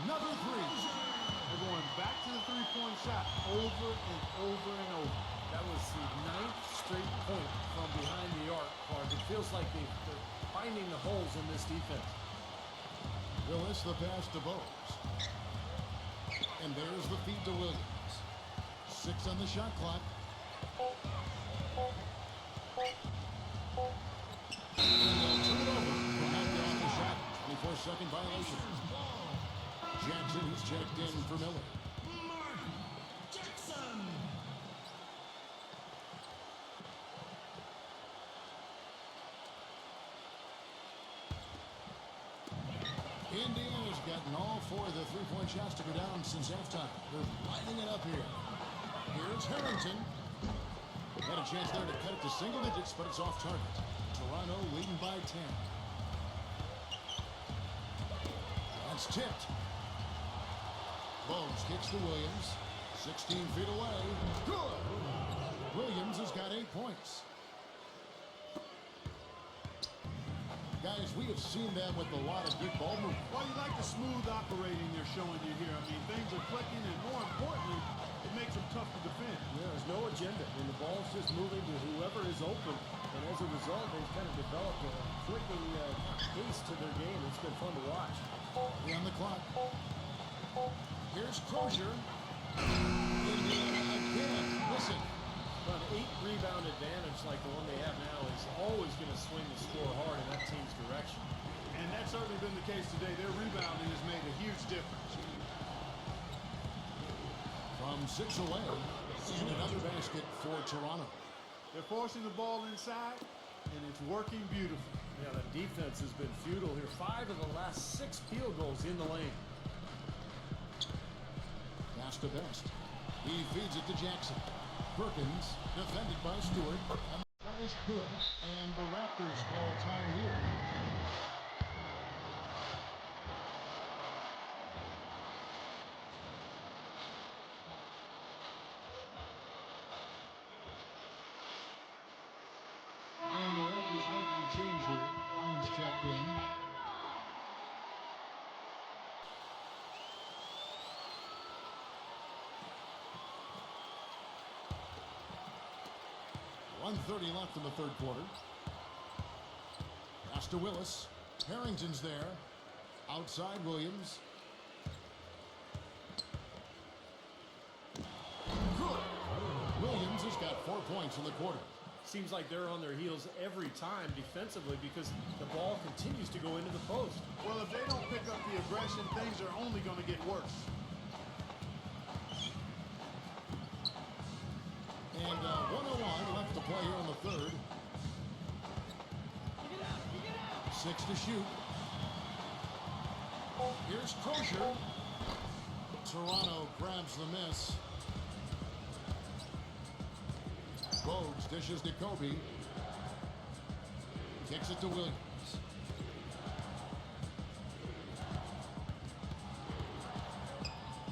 another 3. They're going back to the three-point shot over and over and over. That was the 9th straight point from behind the arc, Clark. It feels like they're finding the holes in this defense. Willis the pass to Bogues. And there's the feed to Williams. 6 on the shot clock. And they'll turn it over. Back off the shot. 24-second violation. Jackson, who's checked in for Miller. Indiana's gotten all 4 of the three-point shots to go down since halftime. They're lighting it up here. Here's Harrington. Had a chance there to cut it to single digits, but it's off target. Toronto leading by 10. That's tipped. Bogues kicks to Williams. 16 feet away. Good. Williams has got 8 points. Guys, we have seen them with a lot of good ball movement. Well, you like the smooth operating they're showing you here. I mean, things are clicking, and more importantly, it makes them tough to defend. There's no agenda. When the ball's just moving to whoever is open, And as a result, they've kind of developed a clicking pace to their game. It's been fun to watch. On the clock. Here's Crozier. Indiana again. Listen. But an 8-rebound advantage like the one they have now is always going to swing the score hard in that team's direction. And that's certainly been the case today. Their rebounding has made a huge difference. From 6 away, and another basket for Toronto. They're forcing the ball inside, and it's working beautifully. Yeah, that defense has been futile here. 5 of the last 6 field goals in the lane. Pass to Best. He feeds it to Jackson. Perkins, defended by Stewart. And that is good. And the Raptors call time here. And the Raptors making a change here. Irons checked in. .130 left in the third quarter. Pass to Willis. Harrington's there. Outside Williams. Good. Williams has got 4 points in the quarter. Seems like they're on their heels every time defensively because the ball continues to go into the post. Well, if they don't pick up the aggression, things are only going to get worse. And 1:01 left to play here in the third. 6 to shoot. Here's Crozier. Toronto grabs the miss. Bogues dishes to Kobe. Kicks it to Williams.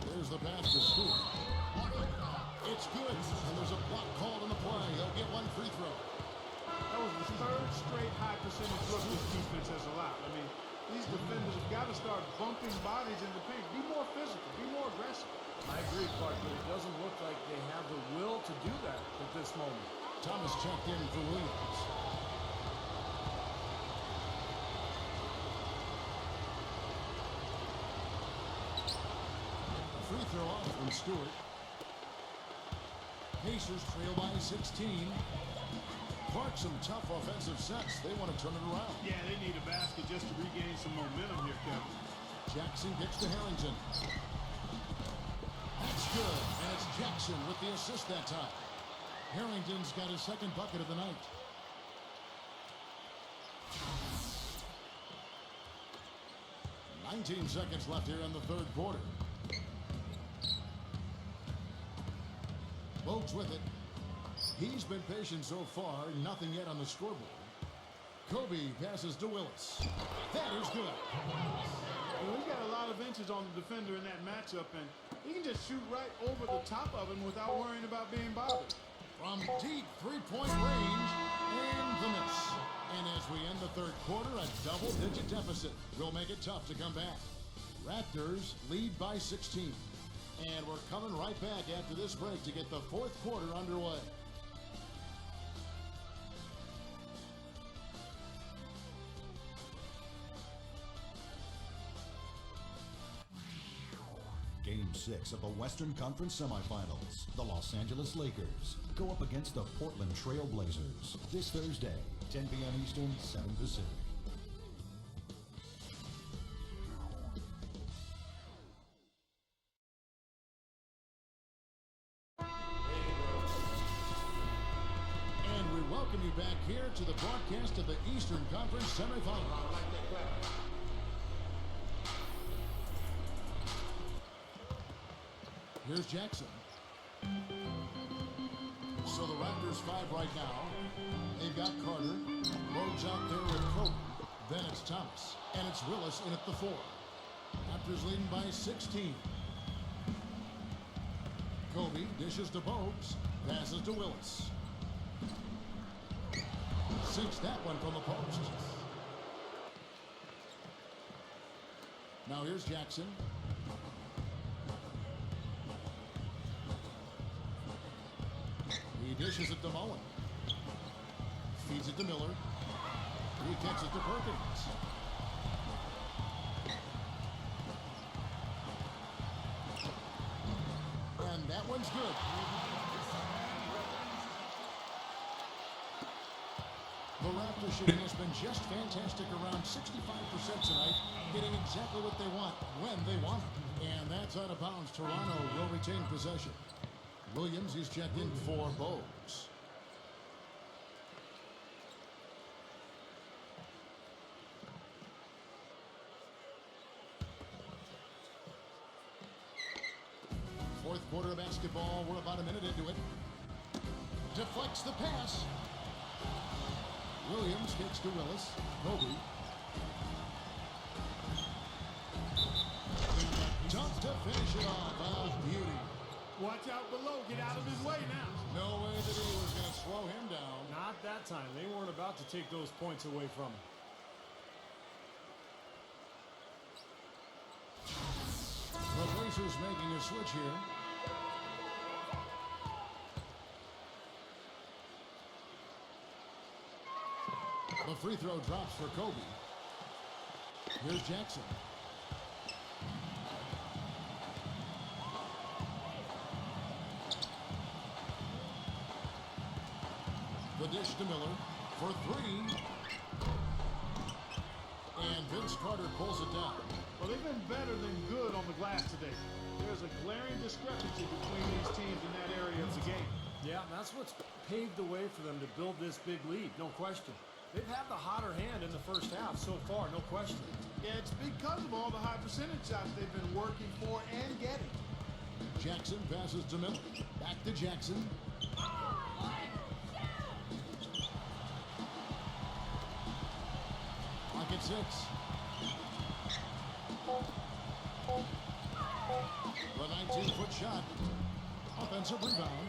There's the pass to Stewart. It's good, and there's a block called on the play. He'll get 1 free throw. That was the third straight high percentage look this defense has allowed. I mean, these defenders have got to start bumping bodies in the paint. Be more physical. Be more aggressive. I agree, Clark, but it doesn't look like they have the will to do that at this moment. Thomas checked in for Williams. A free throw off from Stewart. Pacers trail by 16. Clark, some tough offensive sets. They want to turn it around. Yeah, they need a basket just to regain some momentum here, Kevin. Jackson gets to Harrington. That's good, and it's Jackson with the assist that time. Harrington's got his second bucket of the night. "19 seconds left here in the third quarter. Bogues with it. He's been patient so far, nothing yet on the scoreboard. Kobe passes to Willis. That is good. Well, he got a lot of inches on the defender in that matchup, and he can just shoot right over the top of him without worrying about being bothered. From deep three-point range, and the miss. And as we end the third quarter, a double-digit deficit will make it tough to come back. Raptors lead by 16. And we're coming right back after this break to get the fourth quarter underway. Game 6 of the Western Conference Semifinals. The Los Angeles Lakers go up against the Portland Trail Blazers this Thursday, 10 p.m. Eastern, 7 Pacific. And we welcome you back here to the broadcast of the Eastern Conference Semifinals. Here's Jackson. So the Raptors 5 right now. They've got Carter. Rhodes out there with Kobe. Then it's Thomas. And it's Willis in at the 4. Raptors leading by 16. Kobe dishes to Bogues. Passes to Willis. Sinks that one from the post. Now here's Jackson. He dishes it to Mullen. Feeds Feeds it to Miller. He kicks it to Perkins. And that one's good. The Raptors shooting has been just fantastic, around 65% tonight, getting exactly what they want, when they want it. And that's out of bounds. Toronto will retain possession. Williams is checked in for Bowes. Fourth quarter of basketball. We're about a minute into it. Deflects the pass. Williams kicks to Willis. Kobe. Tough to finish it off. Beauty. Watch out below. Get out of his way now. No way that he was going to slow him down. Not that time. They weren't about to take those points away from him. The Blazers making a switch here. The free throw drops for Kobe. Here's Jackson. The dish to Miller for three. And Vince Carter pulls it down. Well, they've been better than good on the glass today. There's a glaring discrepancy between these teams in that area of the game. Yeah, that's what's paved the way for them to build this big lead, no question. They've had the hotter hand in the first half so far, no question. Yeah, it's because of all the high percentage shots they've been working for and getting. Jackson passes to Miller. Back to Jackson. Clock at 6. The 19-foot shot. Offensive rebound.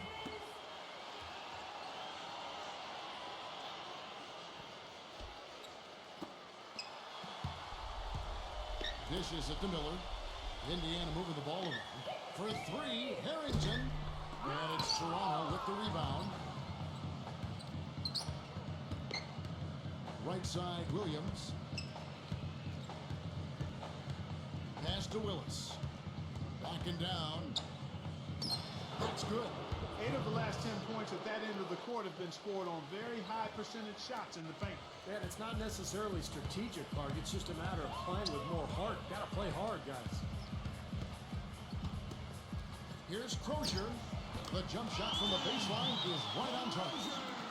Dishes it to Miller. Indiana moving the ball around. For three, Harrington. And it's Toronto with the rebound. Right side, Williams. Pass to Willis. Backing down. That's good. 8 of the last 10 points at that end of the court have been scored on very high percentage shots in the paint. Man, it's not necessarily strategic, Clark. It's just a matter of playing with more heart. Got to play hard, guys. Here's Crozier. The jump shot from the baseline is right on target.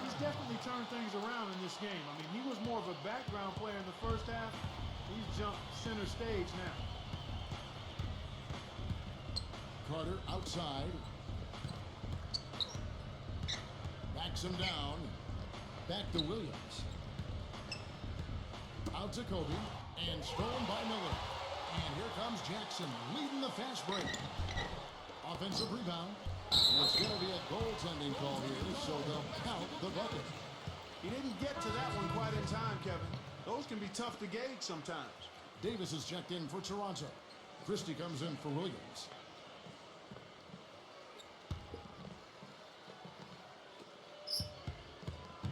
He's definitely turned things around in this game. I mean, he was more of a background player in the first half. He's jumped center stage now. Carter outside. Backs him down. Back to Williams. Out to Kobe. And stolen by Miller. And here comes Jackson leading the fast break. Offensive rebound. It's going to be a goaltending call here, so they'll count the bucket. He didn't get to that one quite in time, Kevin. Those can be tough to gauge sometimes. Davis is checked in for Toronto. Christie comes in for Williams.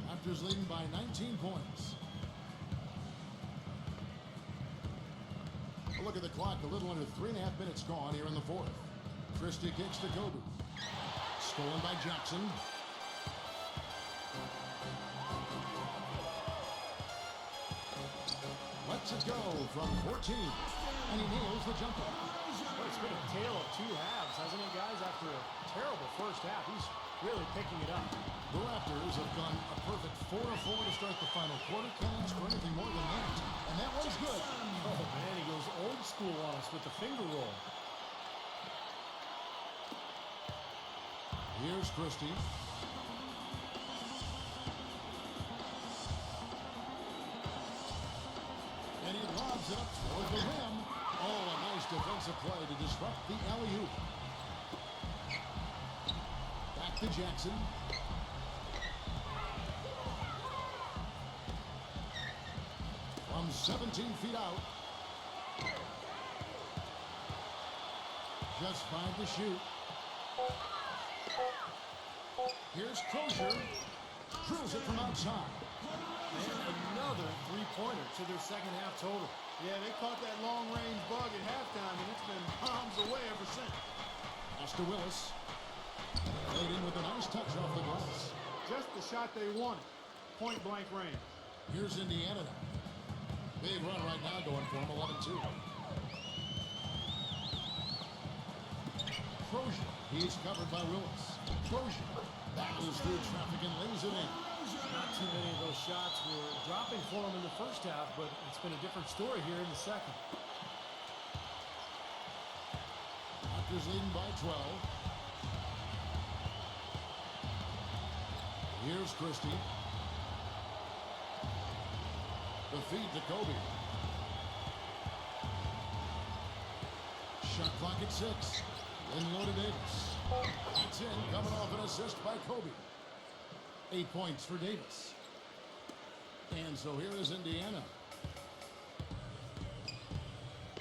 Raptors leading by 19 points. A look at the clock, a little under 3.5 minutes gone here in the fourth. Christie kicks to Kobe. Stolen by Jackson. Lets it go from 14. And he nails the jumper. Well, it's been a tale of two halves, hasn't it, guys? After a terrible first half, he's really picking it up. The Raptors have gone a perfect 4-4 to start the final quarter. Can't ask for anything more than that. And that one's good. Oh, man, he goes old school on us with the finger roll. Here's Christie. And he lobs it up toward the rim. Oh, a nice defensive play to disrupt the alley-oop. Back to Jackson. From 17 feet out. Just 5 to shoot. Here's Crozier. Drills it from outside. to their second half total. Yeah, they caught that long-range bug at halftime, and it's been bombs away ever since. Pass to Willis. Laid in with a nice touch off the glass. Just the shot they wanted. Point-blank range. Here's Indiana now. Big run right now going for them, 11-2. Trojan. He's covered by Willis. Trojan battles through traffic and lays it in. Not too many of those shots were dropping for him in the first half, but it's been a different story here in the second. Raptors leading by 12. Here's Christie. The feed to Kobe. Shot clock at 6. Then low to Davis. That's in, coming off an assist by Kobe. 8 points for Davis. And so here is Indiana.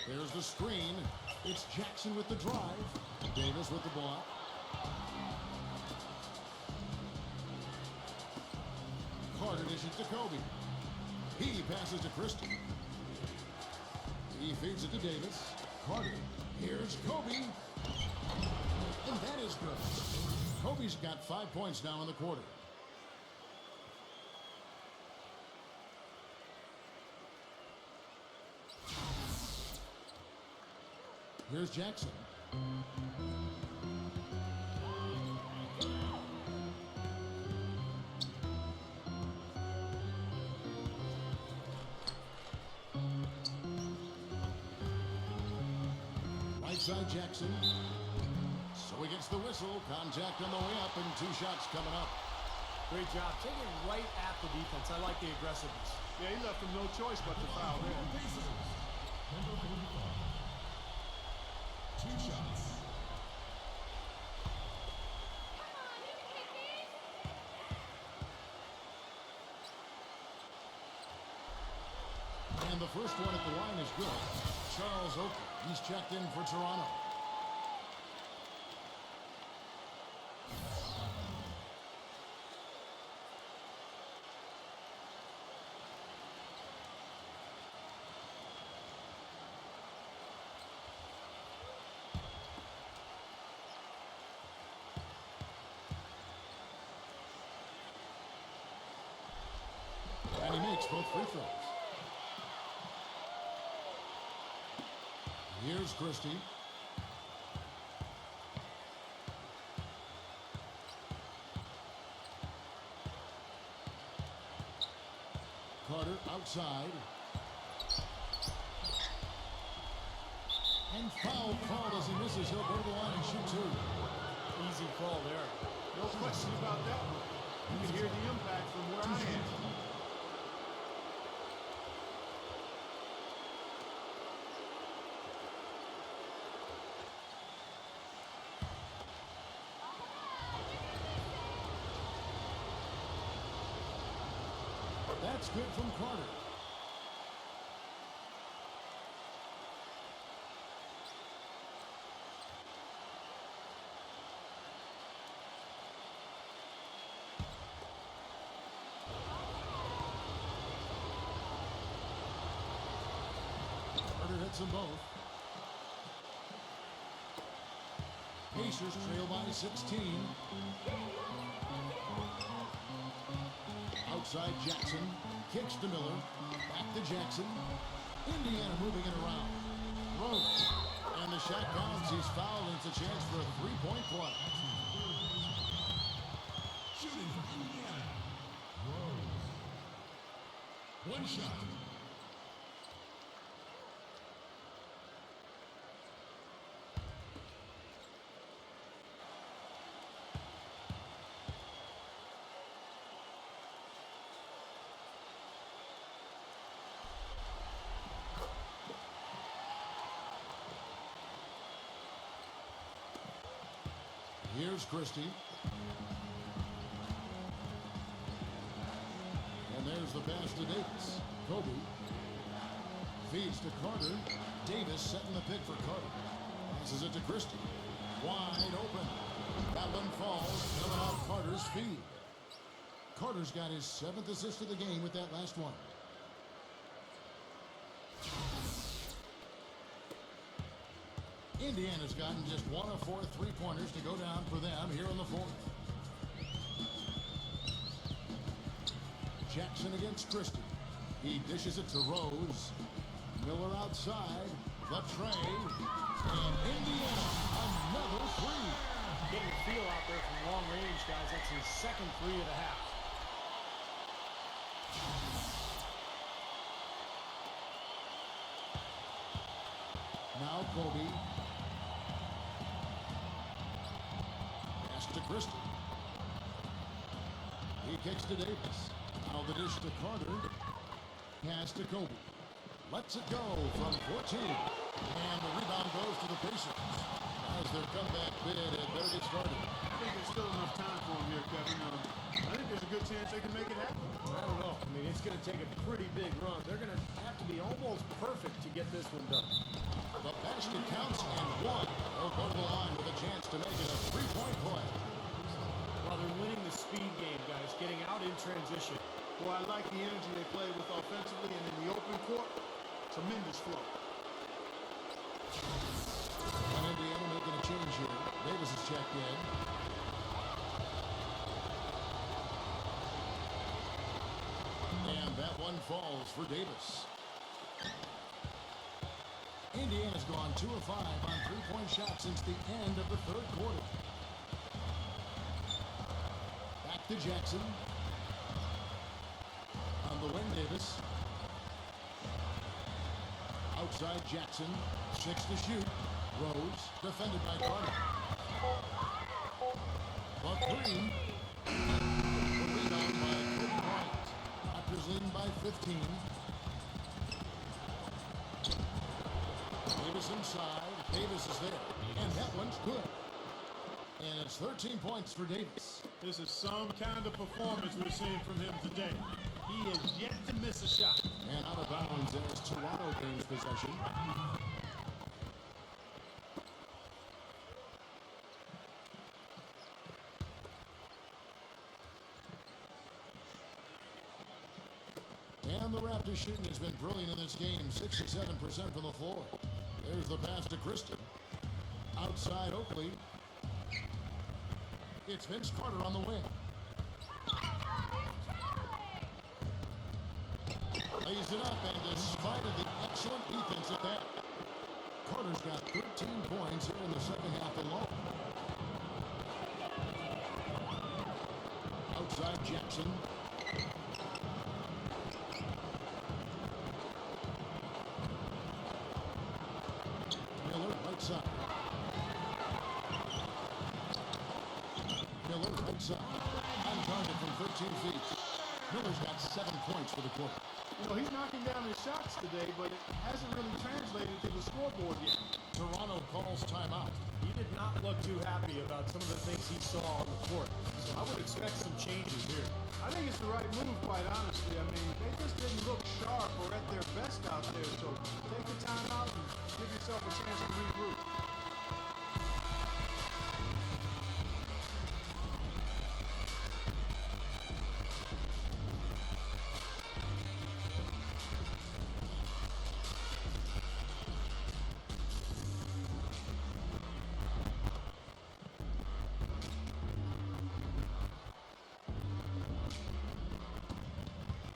There's the screen. It's Jackson with the drive. Davis with the block. Carter dishes to Kobe. He passes to Christie. He feeds it to Davis. Carter. Here's Kobe. And that is good. Kobe's got 5 points now in the quarter. Here's Jackson. Right side Jackson. So he gets the whistle. Contact on the way up and 2 shots coming up. Great job. Taking it right at the defense. I like the aggressiveness. Yeah, he left him no choice but to foul there. 2 shots. And the first one at the line is good. Charles Oakley. He's checked in for Toronto. And he makes both free throws. Here's Christie. Carter outside. And foul called as he misses. He'll go to the line and shoot 2. Easy call there. No question about that one. You can hear the impact from where I am. That's good from Carter. Carter hits them both. Pacers trail by 16. Outside Jackson. Kicks to Miller. Back to Jackson. Indiana moving it around. Rose. And the shot counts. He's fouled, and it's a chance for a 3-point play. Shooting from Indiana. Rose. 1 shot. Here's Christie. And there's the pass to Davis. Kobe feeds to Carter. Davis setting the pick for Carter. Passes it to Christie. Wide open. That one falls. Coming off Carter's feed. Carter's got his 7th assist of the game with that last one. Indiana's gotten just 1 of 4 3-pointers to go down for them here in the fourth. Jackson against Christie. He dishes it to Rose. Miller outside. The tray. And Indiana, another three. Getting a feel out there from long range, guys. That's his second three of the half. Now Kobe. Pass to Christie. He kicks to Davis. Now the dish to Carter. Pass to Kobe. Lets it go from 14. And the rebound goes to the Pacers. As their comeback bid, it better get started. I think there's still enough time for him here, Kevin. I think there's a good chance they can make it happen. I don't know. I mean, it's going to take a pretty big run. They're going to have to be almost perfect to get this one done. The basket counts and one. They'll go to the line with a chance to make it a three-point play. Well, they're winning the speed game, guys. Getting out in transition. Well, I like the energy they play with offensively and in the open court. Tremendous flow. And Indiana making a change here. Davis is checked in. And that one falls for Davis. Indiana's gone 2 of 5 on three-point shots since the end of the third quarter. Back to Jackson. On the wing, Davis. Outside Jackson. 6 to shoot. Rose, defended by Carter. The three. The rebound by Kobe Bryant. Raptors leading by 15. Davis inside. Davis is there. And that one's good. And it's 13 points for Davis. This is some kind of performance we're seeing from him today. He is yet to miss a shot. And out of bounds as Toronto gains possession. And the Raptors shooting has been brilliant in this game. 67% from the floor. There's the pass to Christie. Outside Oakley. It's Vince Carter on the wing. Lays it up, and despite of the excellent defense at that, Carter's got 13 points here in the second half alone. Outside Jackson. Miller right side. Miller right side. On target from 13 feet. Miller's got 7 points for the quarter. You know, he's knocking down his shots today, but it hasn't really translated to the scoreboard yet. Toronto calls timeout. He did not look too happy about some of the things he saw on the court. So I would expect some changes here. I think it's the right move, quite honestly. I mean, they just didn't look sharp or at their best out there. So take the time out and give yourself a chance to regroup.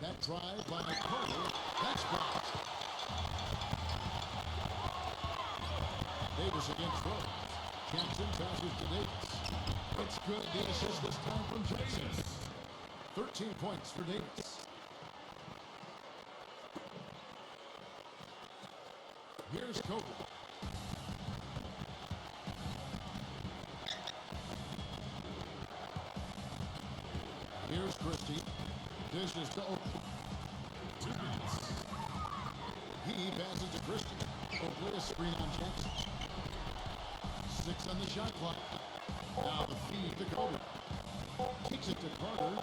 That drive by Carter. That's blocked. Davis against Rose. Jackson passes to Davis. It's good. The assist this time from Jackson. 13 points for Davis. Here's Kobe. Here's Christie. Dishes to Oakley. 2 minutes. He passes to Christie. Oakley, a screen on Jackson. 6 on the shot clock. Now the feed to Kobe. Kicks it to Carter.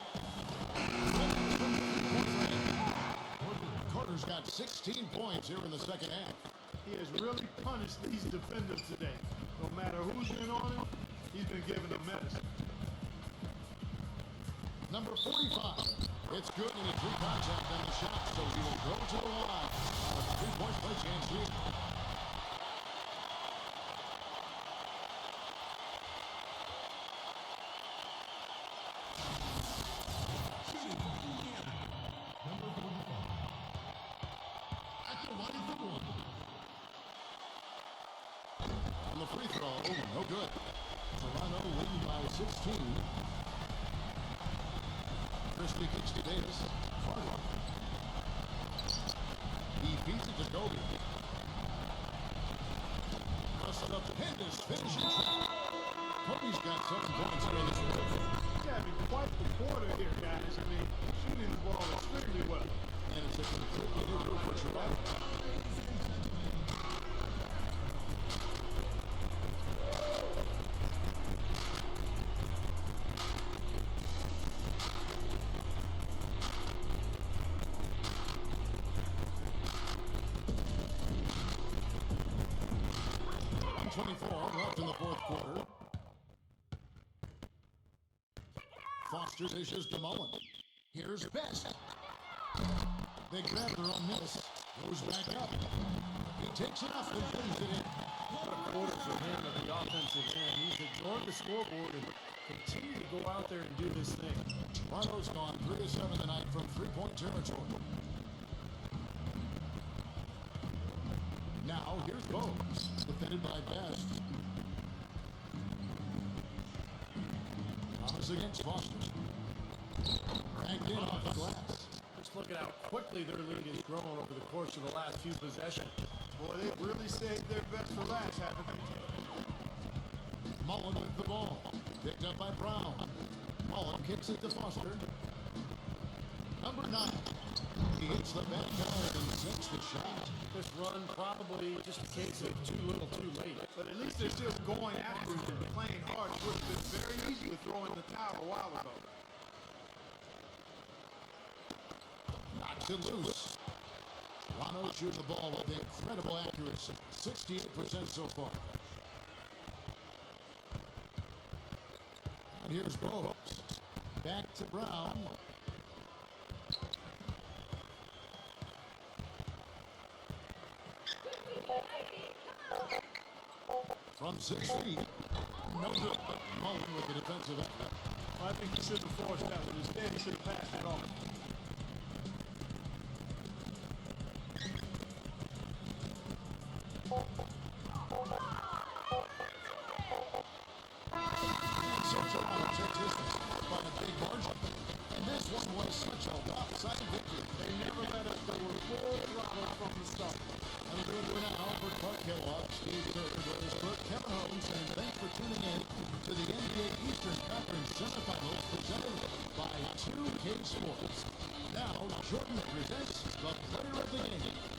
Carter's got 16 points here in the second half. He has really punished these defenders today. No matter who's been on him, he's been giving them medicine. Number 45. It's good and a true contact on the shot, so he will go to the line. A 3-point chance here. On the free throw, no good. Toronto leading by 16. Crispy kicks to Davis. Fargo. He feeds it to Kobe. Cross it up to Hendis. Finishing shot. Kobe's got 7 points here in this one. He's having quite the quarter here, guys. I mean, shooting the ball extremely well. And it's a completely new group for Toronto. Left in the fourth quarter. Foster dishes to Mullen. Here's Best. They grab her on miss. Goes back up. He takes it off and brings it in. What a quarter for him at the offensive end. He's ignored the scoreboard and continue to go out there and do his thing. Toronto's gone 3 of 7 tonight from three-point territory. Now here's Rose, defended by Best. Thomas against Foster. Backed in off the glass. Just look at how quickly their lead has grown over the course of the last few possessions. Boy, they've really saved their best for last, haven't they? Mullen with the ball. Picked up by Brown. Mullen kicks it to Foster. Number 9. He hits the back iron and sets the shot. This run probably just a case of too little too late. But at least they're still going after it and playing hard. It would have been very easy with throwing the towel a while ago. Knocks it loose. Toronto shooting the ball with incredible accuracy. 68% so far. And here's Rose. Back to Brown. From 6 feet. No good. Mullen with the defensive effort. Well, I think he should have forced that one. Instead, he should have passed it off. So Toronto takes this by a big margin. And this one was such a lopsided victory. They never let us go with full throttle from the start. And we're doing it now for Clark Kellogg, Steve Kerr, Kevin Holmes, and thanks for tuning in to the NBA Eastern Conference Semifinals presented by 2K Sports. Now, Jordan presents the player of the game.